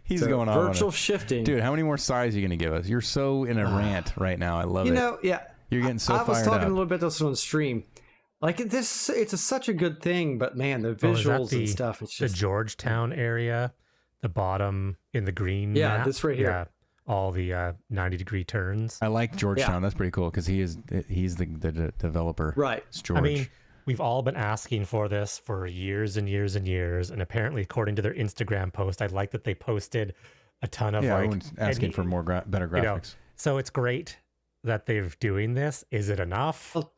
He's So, going on. virtual shifting. Dude, how many more sides are you going to give us? You're so in a rant right now. I love it. Yeah. You're getting so fired up. I was talking a little bit this on stream. Like this, it's such a good thing, but man, the visuals and stuff. It's just the Georgetown area, the bottom in the green. Yeah, map. this right here. Yeah, all the 90-degree turns. I like Georgetown. That's pretty cool because he's the developer. Right. It's George. I mean, we've all been asking for this for years and years and years, and apparently, according to their Instagram post, I like that they posted a ton of everyone's asking for more better graphics. So it's great that they're doing this. Is it enough? Well,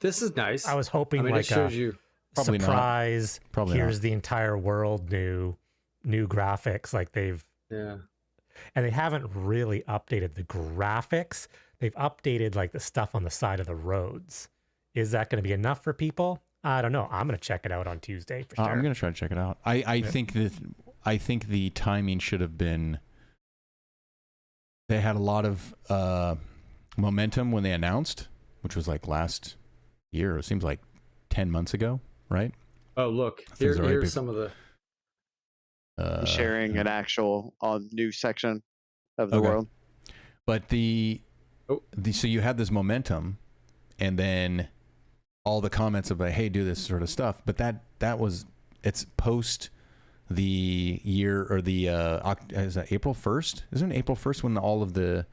this is nice. I was hoping it shows you. Probably surprise. Probably here's not. the entire world new graphics. Like they've and they haven't really updated the graphics. They've updated like the stuff on the side of the roads. Is that going to be enough for people? I don't know. I'm going to check it out on Tuesday for sure. I'm going to try to check it out. I think the timing should have been. They had a lot of momentum when they announced, which was like last year. It seems like 10 months ago, right? Oh, look. Here's some of the... sharing an actual new section of the world. But so you had this momentum, and then all the comments of like, hey, do this sort of stuff. But it's post the year, or the is that April 1st? Isn't it April 1st when all of the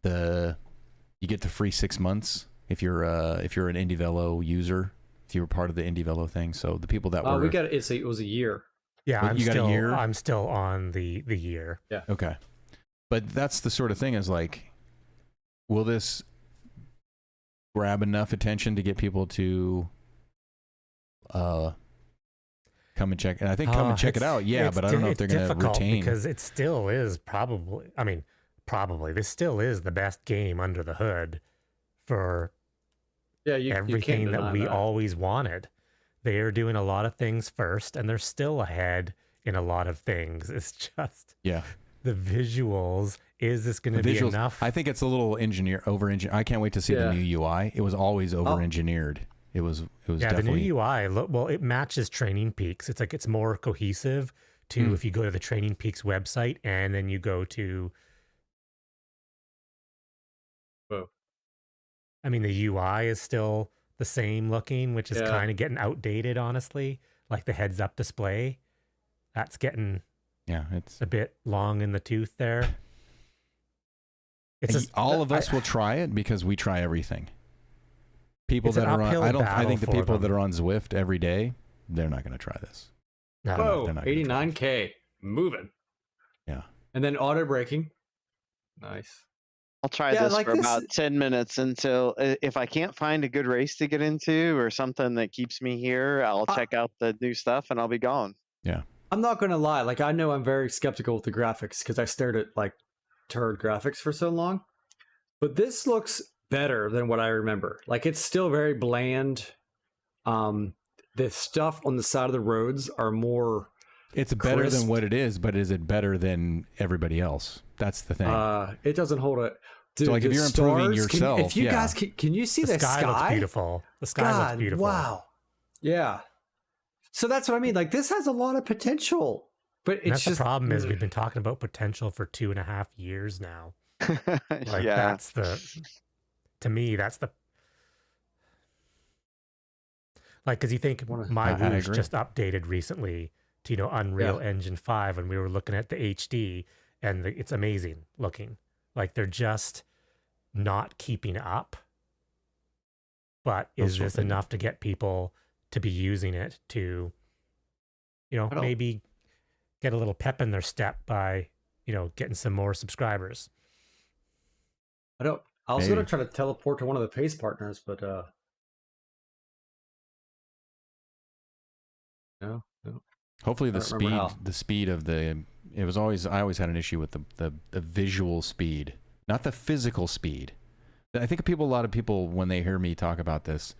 you get the free 6 months if you're an IndieVelo user, if you were part of the IndieVelo thing. So the people that were it was a year. Yeah, But you got a year? I'm still on the year. Yeah. Okay. But that's the sort of thing is like, will this grab enough attention to get people to come and check? And I think come and check it out. Yeah, but I don't know if they're going to retain. Because it still is probably, this still is the best game under the hood for everything that we always wanted. They are doing a lot of things first, and they're still ahead in a lot of things. It's just the visuals. Is this going to be enough? I think it's a little over-engineered. I can't wait to see the new UI. It was always over-engineered. It was definitely... the new UI. Well, it matches TrainingPeaks. It's like it's more cohesive to if you go to the TrainingPeaks website and then you go to. Whoa. I mean, the UI is still the same looking, which is kind of getting outdated, honestly. Like the heads-up display, that's getting it's a bit long in the tooth there. All of us will try it because we try everything. People that are on, I think the people that are on Zwift every day, they're not going to try this. Whoa, 89K, moving. Yeah. And then auto braking. Nice. I'll try this for about 10 minutes until, if I can't find a good race to get into or something that keeps me here, I'll check out the new stuff and I'll be gone. Yeah. I'm not going to lie. Like, I know I'm very skeptical with the graphics because I stared at like turd graphics for so long, but this looks better than what I remember. Like, it's still very bland. The stuff on the side of the roads are more. It's better than what it is, but is it better than everybody else? That's the thing. It doesn't hold it. So like if you're improving yourself, if you guys can you see the sky? Looks beautiful. The sky looks beautiful. Wow. Yeah. So that's what I mean. Like, this has a lot of potential, but it's just the problem is we've been talking about potential for 2.5 years now. Like that's to me, that's the. Like, because you think my Woosh just updated recently to Unreal Engine 5, and we were looking at the HD, and it's amazing looking. Like, they're just not keeping up. But is this enough to get people to be using it to, maybe get a little pep in their step by, getting some more subscribers? I was going to try to teleport to one of the pace partners, but no. Hopefully the speed of I always had an issue with the visual speed, not the physical speed. I think a lot of people, when they hear me talk about this,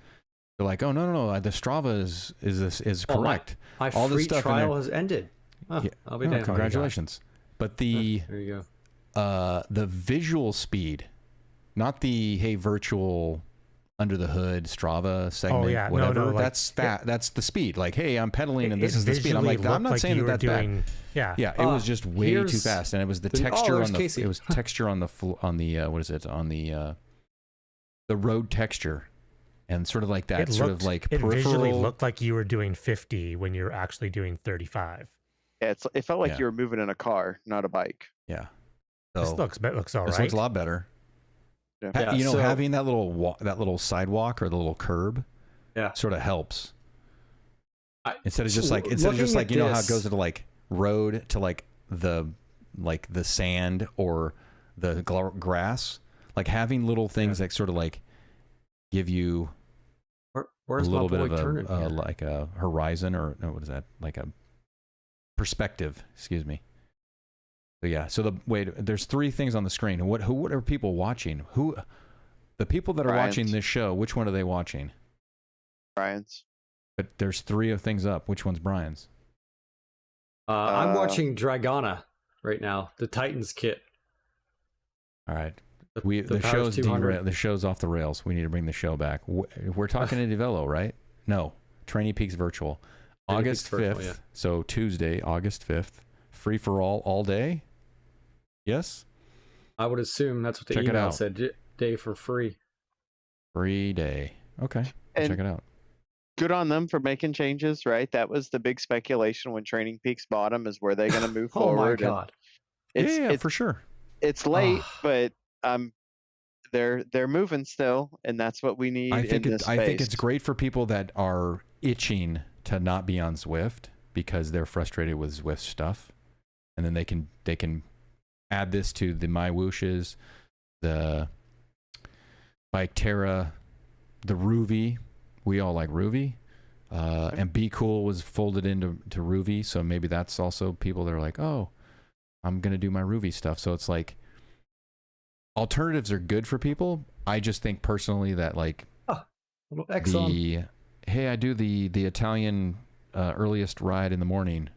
they're like, "Oh no, the Strava is correct. My free trial has ended. Oh, yeah. I'll be damned. Congratulations!" But the there you go. The visual speed not the hey virtual under the hood Strava segment, whatever. No, that's that's the speed. Like, hey, I'm pedaling and this is the speed. I'm like, I'm not saying that that's bad. Yeah, it was just way too fast, and it was the texture on the Casey. it was texture on the what is it, on the road texture, and sort of like that it visually looked like you were doing 50 when you're actually doing 35. Yeah, it felt like you were moving in a car, not a bike. Yeah. So, this looks all right. This looks a lot better. Yeah. You know, having that little sidewalk or the little curb, sort of helps. Instead of just like you know how it goes to like road to like the sand or the grass, like having little things that sort of like give you a little bit of a like a horizon, or no, what is that, like a perspective, excuse me. So there's 3 things on the screen. What are people watching? The people that are watching this show, which one are they watching? Brian's. But there's 3 things up. Which one's Brian's? I'm watching Dragana right now, the Titans kit. All right. The show's off the rails. We need to bring the show back. We're talking to Develo, right? No. TrainingPeaks Virtual. August 5th. So Tuesday, August 5th. Free for all day? Yes? I would assume that's what the email said. Day for free. Free day. Okay. Check it out. Good on them for making changes, right? That was the big speculation when TrainingPeaks bought them, is where they're going to move forward. Oh my God. Yeah, for sure. It's late, but they're moving still, and that's what we need in this space. I think it's great for people that are itching to not be on Zwift because they're frustrated with Zwift stuff. And then they can add this to the My Whooshes, the Bike Terra, the Ruvi. We all like Ruvi. And Be Cool was folded into Ruvi. So maybe that's also people that are like, oh, I'm going to do my Ruvi stuff. So it's like alternatives are good for people. I just think personally that like hey, I do the Italian earliest ride in the morning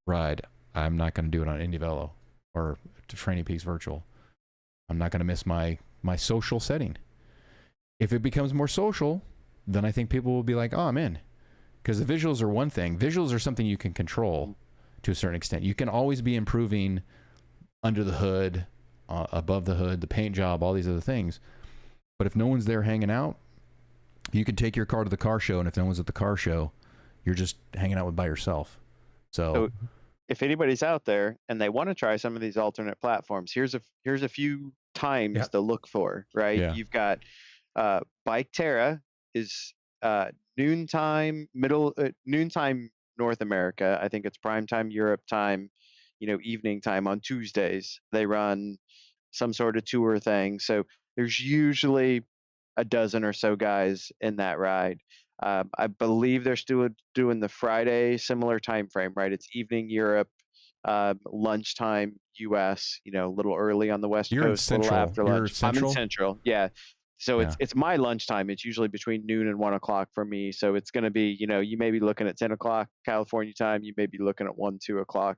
ride. I'm not going to do it on Indivelo or TrainingPeaks Virtual. I'm not going to miss my social setting. If it becomes more social, then I think people will be like, oh, I'm in. Because the visuals are one thing. Visuals are something you can control to a certain extent. You can always be improving under the hood, above the hood, the paint job, all these other things. But if no one's there hanging out, you can take your car to the car show, and if no one's at the car show, you're just hanging out by yourself. So if anybody's out there and they want to try some of these alternate platforms, here's a few times to look for, right? Yeah. You've got Bike Terra is noontime North America. I think it's prime time Europe time, evening time on Tuesdays. They run some sort of tour thing. So there's usually a dozen or so guys in that ride. I believe they're still doing the Friday similar time frame, right? It's evening Europe, lunchtime US. A little early on the West Coast, a little after lunch. I'm in Central, yeah. So it's my lunchtime. It's usually between noon and 1 o'clock for me. So it's going to be, you may be looking at 10 o'clock California time. You may be looking at 1, 2 o'clock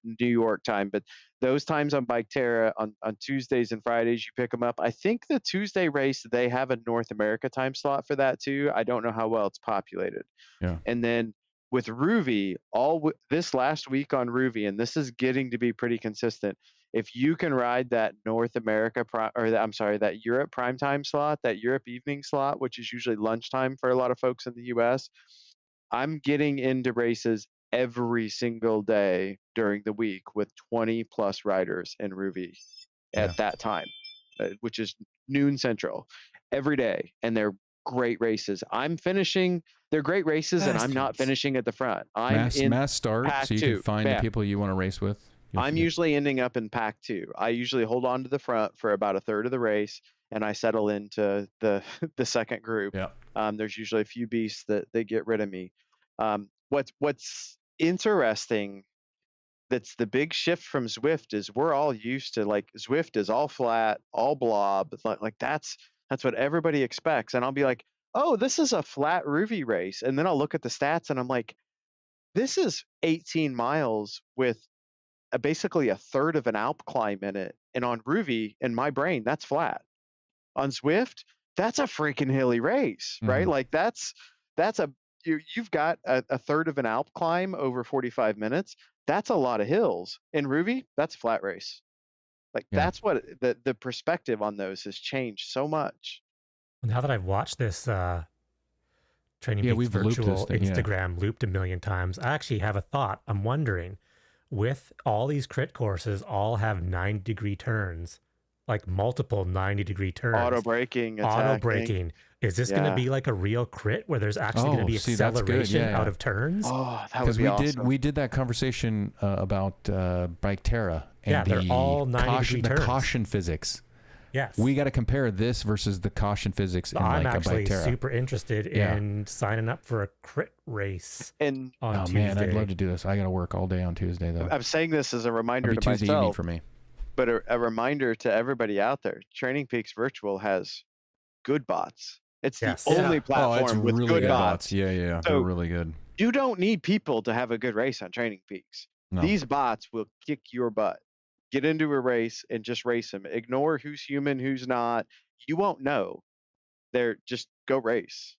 New York time. But those times on Bike Terra on Tuesdays and Fridays, you pick them up. I think the Tuesday race, they have a North America time slot for that too. I don't know how well it's populated. Yeah. And then with Ruvi, this last week on Ruvi, and this is getting to be pretty consistent. If you can ride that North America that Europe primetime slot, that Europe evening slot, which is usually lunchtime for a lot of folks in the US, I'm getting into races every single day during the week with 20 plus riders in Ruvi at that time, which is noon Central every day. And they're great races. They're great races, and I'm not finishing at the front. I'm in mass start, so you can find the people you want to race with. I'm usually ending up in pack 2. I usually hold on to the front for about a third of the race, and I settle into the second group. Yeah. There's usually a few beasts that they get rid of me. What's interesting, that's the big shift from Zwift, is we're all used to, like, Zwift is all flat, all blob. Like that's what everybody expects. And I'll be like, oh, this is a flat Ruvi race. And then I'll look at the stats and I'm like, this is 18 miles with basically a third of an Alp climb in it. And on Ruvi, in my brain, that's flat. On Zwift, that's a freaking hilly race, right? Like that's you've got a third of an Alp climb over 45 minutes. That's a lot of hills. In Ruby, that's a flat race. Like that's what the perspective on those has changed so much. Now that I've watched this TrainingPeaks virtual Instagram looped a million times, I actually have a thought. I'm wondering, with all these crit courses all have 90-degree turns, like multiple 90-degree turns. Auto braking. Is this going to be like a real crit where there's actually going to be acceleration out of turns? Oh, that would be awesome. We did that conversation about Bike Terra and they're all 90-degree turns. The caution physics. Yes. We got to compare this versus the caution physics in I'm like actually a Bike Terra. super interested in signing up for a crit race on Tuesday. Man, I'd love to do this. I got to work all day on Tuesday though. I'm saying this as a reminder to Tuesday myself. evening for me. But a reminder to everybody out there, TrainingPeaks Virtual has good bots. It's the only platform with really good bots. Yeah. So they're really good. You don't need people to have a good race on TrainingPeaks. No. These bots will kick your butt. Get into a race and just race them. Ignore who's human, who's not. You won't know. They're just go race.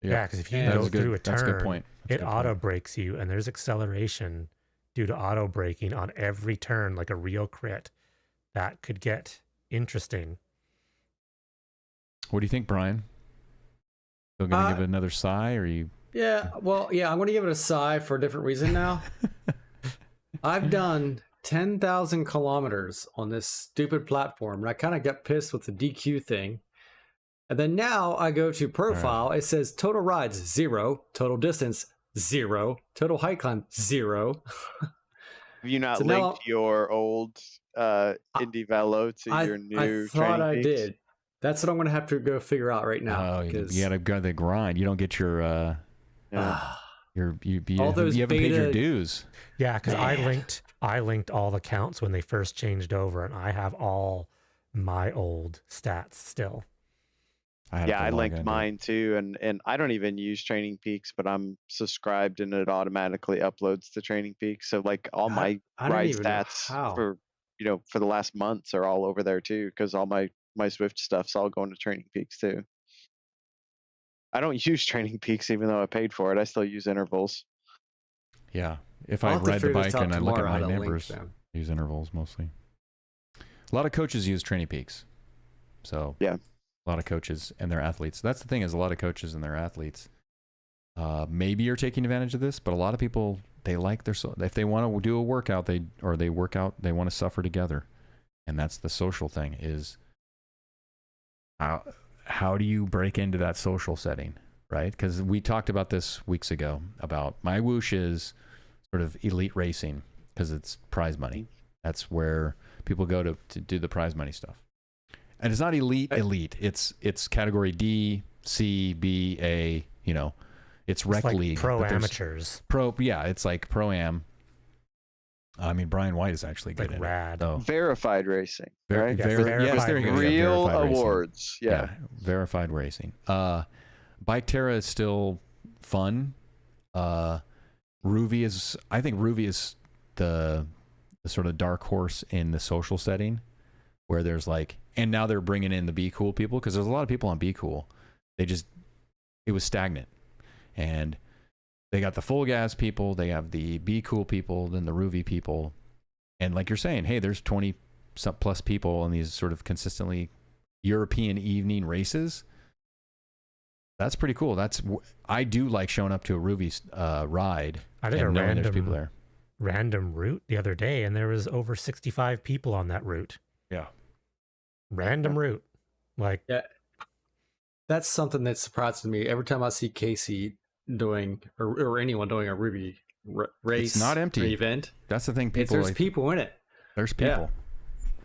Yeah, because if you go through a turn, that's a good point. It auto brakes you, and there's acceleration due to auto braking on every turn, like a real crit. That could get interesting. What do you think, Brian? Still going to give it another sigh, or you? Yeah, well, I'm going to give it a sigh for a different reason now. I've done 10,000 kilometers on this stupid platform, and I kind of got pissed with the DQ thing. And then now I go to profile, it says total rides 0, total distance 0, total height climb 0. Have you not linked your old Indy Velo to your new? I thought I did. That's what I'm going to have to go figure out right now. Oh, you got to go the grind. You don't get your all those you haven't paid your dues. Yeah, because I linked all the counts when they first changed over, and I have all my old stats still. I linked mine too, and I don't even use TrainingPeaks, but I'm subscribed and it automatically uploads to TrainingPeaks. So like all my ride stats for the last months are all over there too, because all my Zwift stuff's all going to TrainingPeaks too. I don't use TrainingPeaks even though I paid for it. I still use intervals. Yeah, if I ride the bike and I look at my numbers, I use intervals mostly. A lot of coaches use TrainingPeaks, so yeah. A lot of coaches and their athletes. That's the thing, is a lot of coaches and their athletes maybe you're taking advantage of this, but a lot of people, they like if they want to do a workout, they work out, they want to suffer together. And that's the social thing, is how do you break into that social setting, right? Because we talked about this weeks ago about my whoosh is sort of elite racing because it's prize money. That's where people go to do the prize money stuff. And it's not elite. It's category D, C, B, A. It's rec league. Pro amateurs. It's like pro am. I mean, Brian White is actually good at rad. it. Verified racing, right? Real awards. Yeah, verified racing. Bike Terra is still fun. I think Ruby is the sort of dark horse in the social setting, where there's and now they're bringing in the Be Cool people, because there's a lot of people on Be Cool. It was stagnant, and they got the full gas people, they have the Be Cool people, then the Ruby people, and like you're saying, hey, there's 20 plus people on these sort of consistently European evening races. That's pretty cool. I do like showing up to a Ruby ride. I did a random route the other day, and there was over 65 people on that route. Yeah. Random route. That's something that surprises me every time I see Casey doing or anyone doing a Ruby race. It's not empty event. That's the thing. There's people in it. There's people.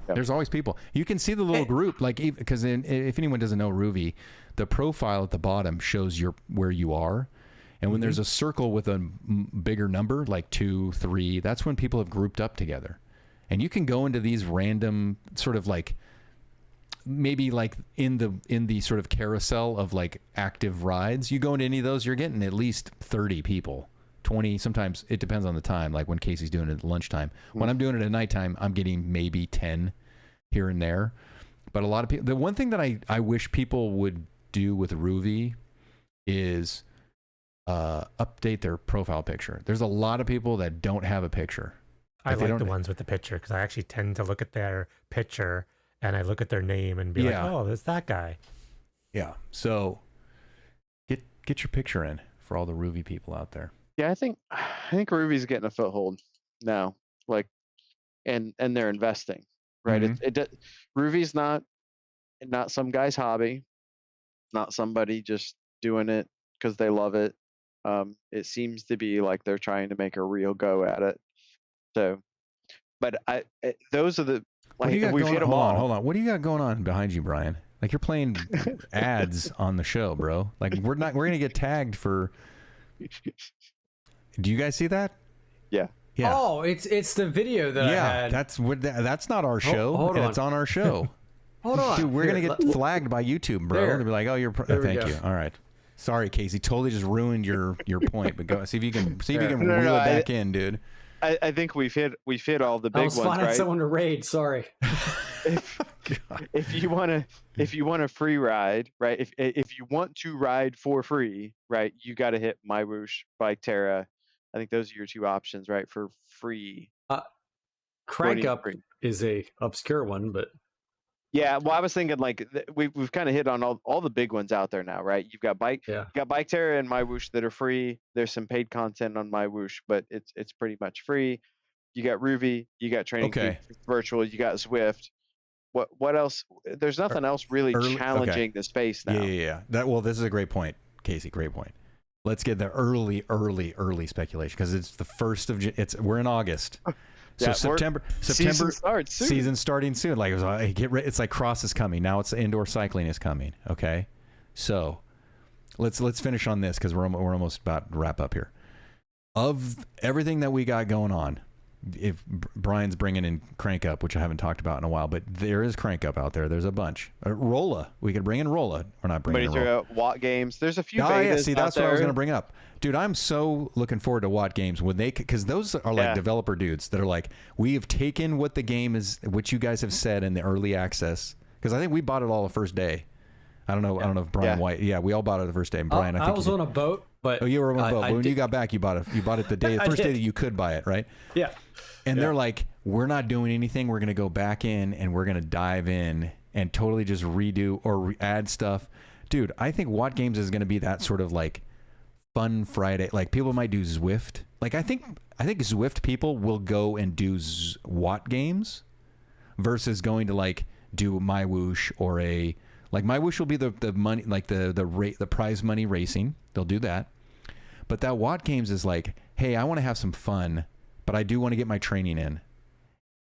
Yeah. There's always people. You can see the little group, because if anyone doesn't know Ruby, the profile at the bottom shows where you are. And when there's a circle with a bigger number, like 2, 3, that's when people have grouped up together. And you can go into these random sort of maybe in the sort of carousel of active rides. You go into any of those, you're getting at least 30 people, 20. Sometimes it depends on the time. Like when Casey's doing it at lunchtime. When I'm doing it at nighttime, I'm getting maybe 10 here and there. But a lot of people, the one thing that I wish people would do with Ruby is update their profile picture. There's a lot of people that don't have a picture. I like the ones with the picture because I actually tend to look at their picture and I look at their name and be like, oh, that's that guy. Yeah. So get your picture in for all the Ruby people out there. Yeah, I think Ruby's getting a foothold now, like, and they're investing, right? Mm-hmm. Ruby's not some guy's hobby, not somebody just doing it because they love it. It seems to be like they're trying to make a real go at it. So, but those are the, like, we've hit them all. Hold on. What do you got going on behind you, Brian? Like, you're playing ads on the show, bro. Like, we're going to get tagged for. Do you guys see that? Yeah. Yeah. Oh, it's the video that I had. That's not our show. Hold on. It's on our show. Hold on. Dude, we're going to get flagged by YouTube, bro. They'll be like, oh, thank you. All right. Sorry, Casey. Totally just ruined your point, but go see if you can reel it back in, dude. I think we've hit all the big ones, right? I was finding someone to raid. Sorry. If you want a free ride, right? If you want to ride for free, right? You got to hit MyWhoosh, Biketerra. I think those are your two options, right? For free. Crank Up is a obscure one, but yeah. Well, I was thinking like we've kind of hit on all the big ones out there now, right? You've got Biketerra and MyWhoosh that are free. There's some paid content on MyWhoosh, but it's pretty much free. You got Ruby, you got TrainingPeaks Virtual, you got Zwift. What else? There's nothing else really challenging the space now. Yeah. This is a great point, Casey. Great point. Let's get the early speculation because it's the first of we're in August. So September season starts soon. Season starting soon. Like it's like cross is coming. Now it's indoor cycling is coming. Okay. So let's finish on this because we're almost about to wrap up here. Of everything that we got going on, if Brian's bringing in Crank Up, which I haven't talked about in a while, but there is Crank Up out there. There's a bunch. Rolla, we could bring in Rolla. We're not bringing in Rolla. Watt Games. There's a few. Oh yeah, see that's what I was going to bring up, dude. I'm so looking forward to Watt Games when because those are like developer dudes that are like, we have taken what the game is, what you guys have said in the early access. Because I think we bought it all the first day. I don't know if Brian White. Yeah, we all bought it the first day. And Brian, I think was on a boat, but you were on a boat. But when you got back, you bought it the day, the first day that you could buy it, right? Yeah. And they're like, we're not doing anything. We're going to go back in and we're going to dive in and totally just redo or add stuff. Dude, I think Watt Games is going to be that sort of like fun Friday. Like people might do Zwift. Like I think Zwift people will go and do Watt Games versus going to like do MyWhoosh or like MyWhoosh will be the money, like the prize money racing. They'll do that. But that Watt Games is like, hey, I want to have some fun, but I do want to get my training in.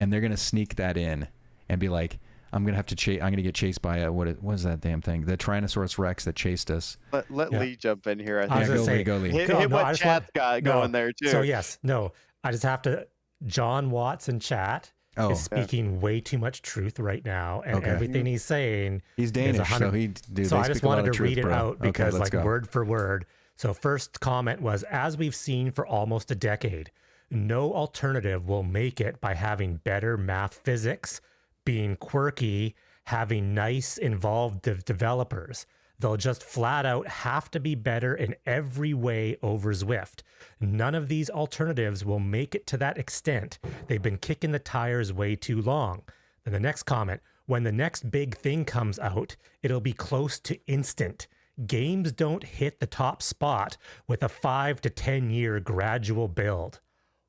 And they're going to sneak that in and be like, I'm going to have to I'm going to get chased by what is that damn thing? The Tyrannosaurus Rex that chased us. Let Lee jump in here. I think. Go Lee. Hit what chat's got going there too. So I just have to, John Watts in chat is speaking way too much truth right now. And everything he's saying. He's Danish, so I just wanted to read it out because go. Word for word. So first comment was, as we've seen for almost a decade, no alternative will make it by having better math physics, being quirky, having nice, involved developers. They'll just flat out have to be better in every way over Zwift. None of these alternatives will make it to that extent. They've been kicking the tires way too long. Then the next comment, when the next big thing comes out, it'll be close to instant. Games don't hit the top spot with a 5 to 10 year gradual build.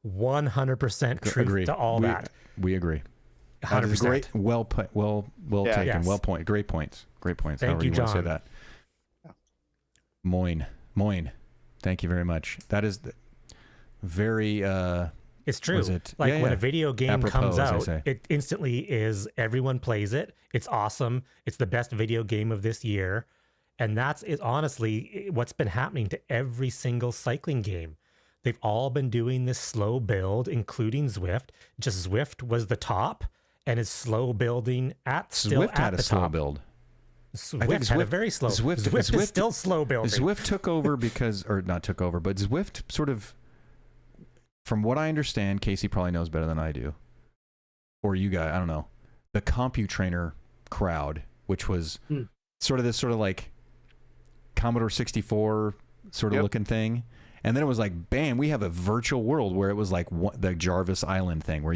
100% truth to all that. We agree. 100%. Great. Well taken. Yes. Well point. Great points. Thank you, John. Want to say that. Moyne. Thank you very much. That is very. It's true. When a video game comes out, it instantly is. Everyone plays it. It's awesome. It's the best video game of this year, and that's honestly what's been happening to every single cycling game. They've all been doing this slow build, including Zwift. Just Zwift was the top and is slow building Zwift had a slow build. Zwift had a very slow. Zwift is still slow building. Zwift took over but Zwift sort of, from what I understand, Casey probably knows better than I do. Or you guys, I don't know. The CompuTrainer crowd, which was sort of like Commodore 64 sort of looking thing. And then it was like, bam, we have a virtual world where it was like the Jarvis Island thing where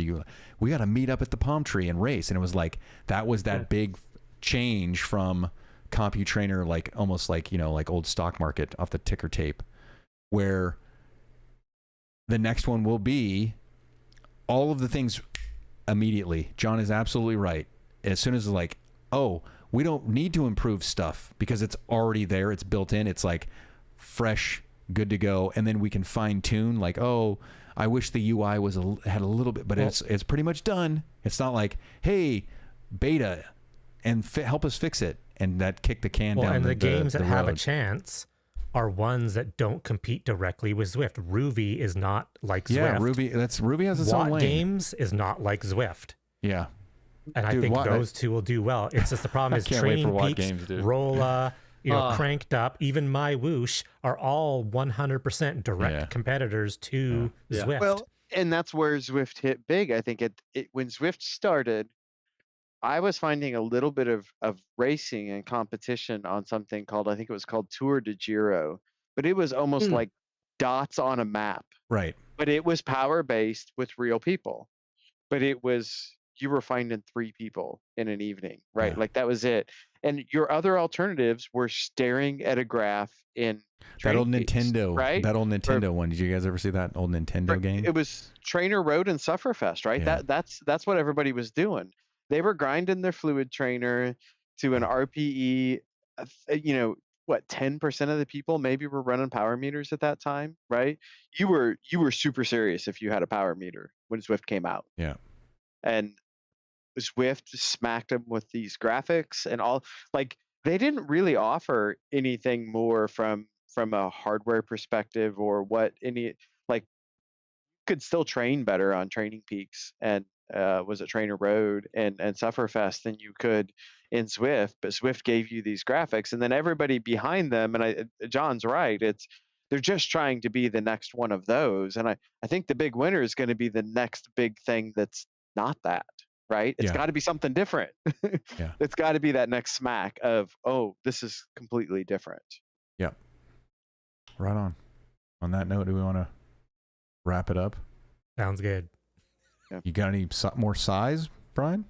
we got to meet up at the palm tree and race. And it was like, that was that big change from CompuTrainer, like almost like, like old stock market off the ticker tape, where the next one will be all of the things immediately. John is absolutely right. As soon as it's like, oh, we don't need to improve stuff because it's already there. It's built in. It's like fresh, good to go. And then we can fine tune like, oh, I wish the UI had a little bit, but it's pretty much done. It's not like, hey, beta and help us fix it. And that kicked the can down and the games that have a road. Chance are ones that don't compete directly with Zwift. Ruby is not like Zwift. Yeah, Ruby has its own lane. Games is not like Zwift. Yeah. And I think those two will do well. It's just the problem is TrainingPeaks, Rolla, Cranked Up, even My Whoosh are all 100% direct competitors to Zwift. Well, and that's where Zwift hit big. I think when Zwift started, I was finding a little bit of racing and competition on something called, I think it was called Tour de Giro, but it was almost like dots on a map. Right. But it was power based with real people. But you were finding 3 people in an evening, right? Yeah. Like that was it. And your other alternatives were staring at a graph in that old TrainingPeaks, Nintendo, right? That old Nintendo one. Did you guys ever see that old Nintendo game? It was Trainer Road and Sufferfest, right? Yeah. That's what everybody was doing. They were grinding their fluid trainer to an RPE. 10% of the people maybe were running power meters at that time, right? You were super serious if you had a power meter when Zwift came out. Yeah. And Zwift smacked them with these graphics and all. Like they didn't really offer anything more from a hardware perspective or could still train better on TrainingPeaks and was it Trainer Road and Sufferfest than you could in Zwift, but Zwift gave you these graphics, and then everybody behind them, and John's right, they're just trying to be the next one of those, and I think the big winner is going to be the next big thing that's not that, right? It's got to be something different. Yeah. It's got to be that next smack of, oh, this is completely different. Yeah. Right on. On that note, do we want to wrap it up? Sounds good. Yeah. You got any more size, Brian?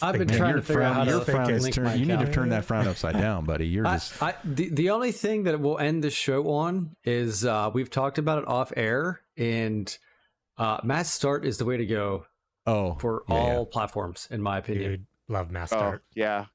I've been trying to figure out how to link my You need to account. turn that frown upside down, buddy. You're just the only thing that we'll end the show on is we've talked about it off air, and mass start is the way to go. For all platforms, in my opinion. Dude, love mass start. Yeah.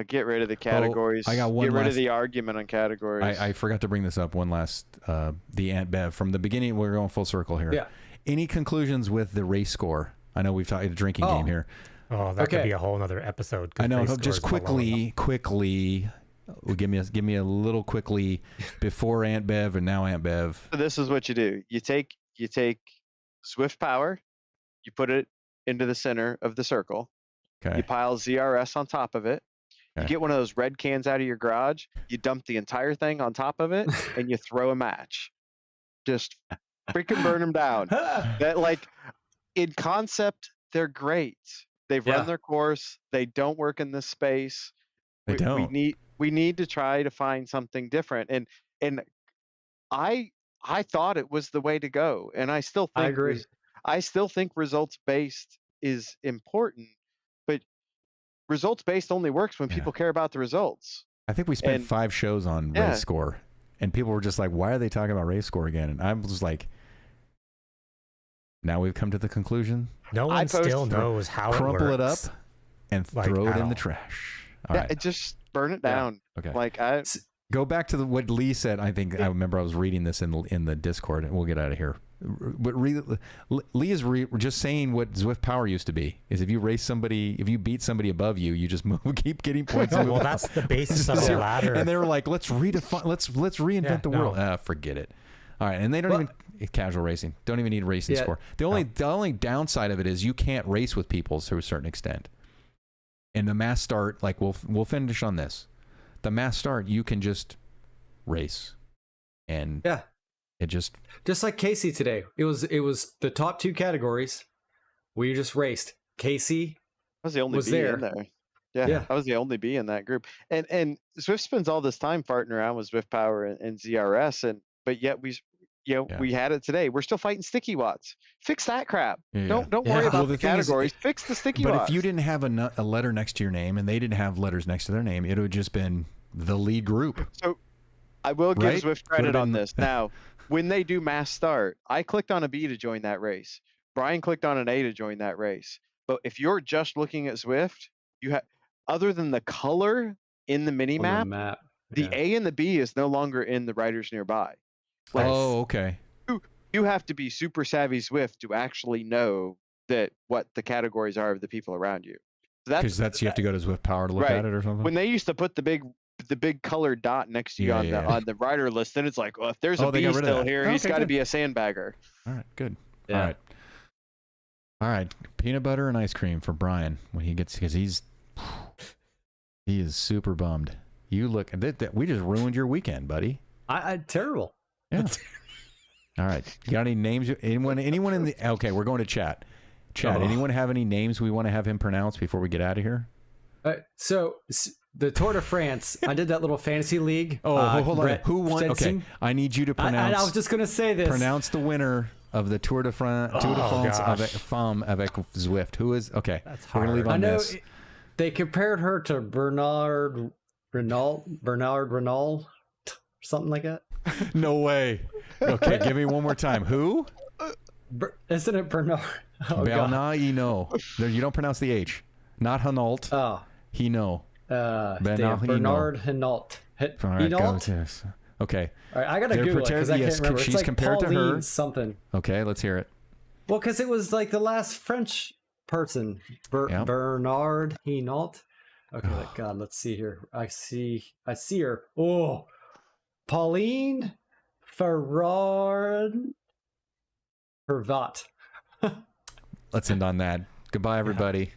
Get rid of the categories. I got one Get rid last, of the argument on categories. I forgot to bring this up. One last, the Aunt Bev from the beginning. We're going full circle here. Yeah. Any conclusions with the race score? I know we've talked a drinking game here. Oh, that could be a whole nother episode. I know. Just quickly, give me a little quickly before Aunt Bev and now Aunt Bev. So this is what you do. You take Zwift Power, you put it into the center of the circle. Okay. You pile ZRS on top of it. Okay. You get one of those red cans out of your garage. You dump the entire thing on top of it, and you throw a match. Just freaking burn them down. That, like, in concept, they're great. They've run their course. They don't work in this space. They don't. We need to try to find something different. And I thought it was the way to go, and I still think I agree. I still think results based is important, but results based only works when people care about the results. I think we spent 5 shows on race score, and people were just like, "Why are they talking about race score again?" And I was like, "Now we've come to the conclusion. No one still knows how it works. Crumple it up and throw it in the trash." All right. Just burn it down. Okay. Like go back to what Lee said. I think I remember I was reading this in the Discord, and we'll get out of here. But Lee is just saying what Zwift Power used to be. Is if you beat somebody above you, you just keep getting points. Well, that's the basis of the ladder. And they were like, let's reinvent the world. Forget it. All right, and they don't even casual racing. Don't even need racing score. The only downside of it is you can't race with people to a certain extent. In the mass start, like we'll finish on this. The mass start, you can just race, and it just like Casey today. It was the top 2 categories. We just raced. Casey I was the only was bee there. in there. Yeah, Yeah. I was the only bee in that group. And Zwift spends all this time farting around with Zwift Power and ZRS, but yet we had it today. We're still fighting sticky watts. Fix that crap. Don't worry about the categories. Fix the sticky watts. But if you didn't have a letter next to your name and they didn't have letters next to their name, it would just been the lead group. So I will give Right? Zwift credit on this. Now, when they do mass start, I clicked on a B to join that race. Brian clicked on an A to join that race. But if you're just looking at Zwift, you have, other than the color in the mini map, the A and the B is no longer in the riders nearby. Like, oh, okay. You have to be super savvy Zwift to actually know that what the categories are of the people around you. Because you have to go to Zwift Power to look at it or something. When they used to put the big colored dot next to you on the rider list, then it's like, well, if there's a B still here, he's got to be a sandbagger. All right, good. Yeah. All right. Peanut butter and ice cream for Brian when he gets, because he is super bummed. You look we just ruined your weekend, buddy. I terrible. Yeah. All right. You got any names? Anyone in the? Okay, we're going to chat. Anyone have any names we want to have him pronounce before we get out of here? So the Tour de France, I did that little fantasy league. Oh, hold on. Who won? Fencing. Okay, I need you to pronounce. I was just gonna say this. Pronounce the winner of the Tour de France avec Zwift. Who is? Okay, that's hard. We're gonna leave on this. They compared her to Bernard Renault, something like that. No way. Okay, give me one more time. Who? Isn't it Bernard? Bernardino. You don't pronounce the H. Not Hinault. Oh. Hinault. Bernard Hinault. Hinault? Okay. All right, I gotta Google it because I can't remember. She's it's like compared Pauline to her. Something. Okay, let's hear it. Well, because it was like the last French person, Bernard Hinault. Okay, God, let's see here. I see her. Oh, Pauline Ferrard. Hervat. Let's end on that. Goodbye, everybody.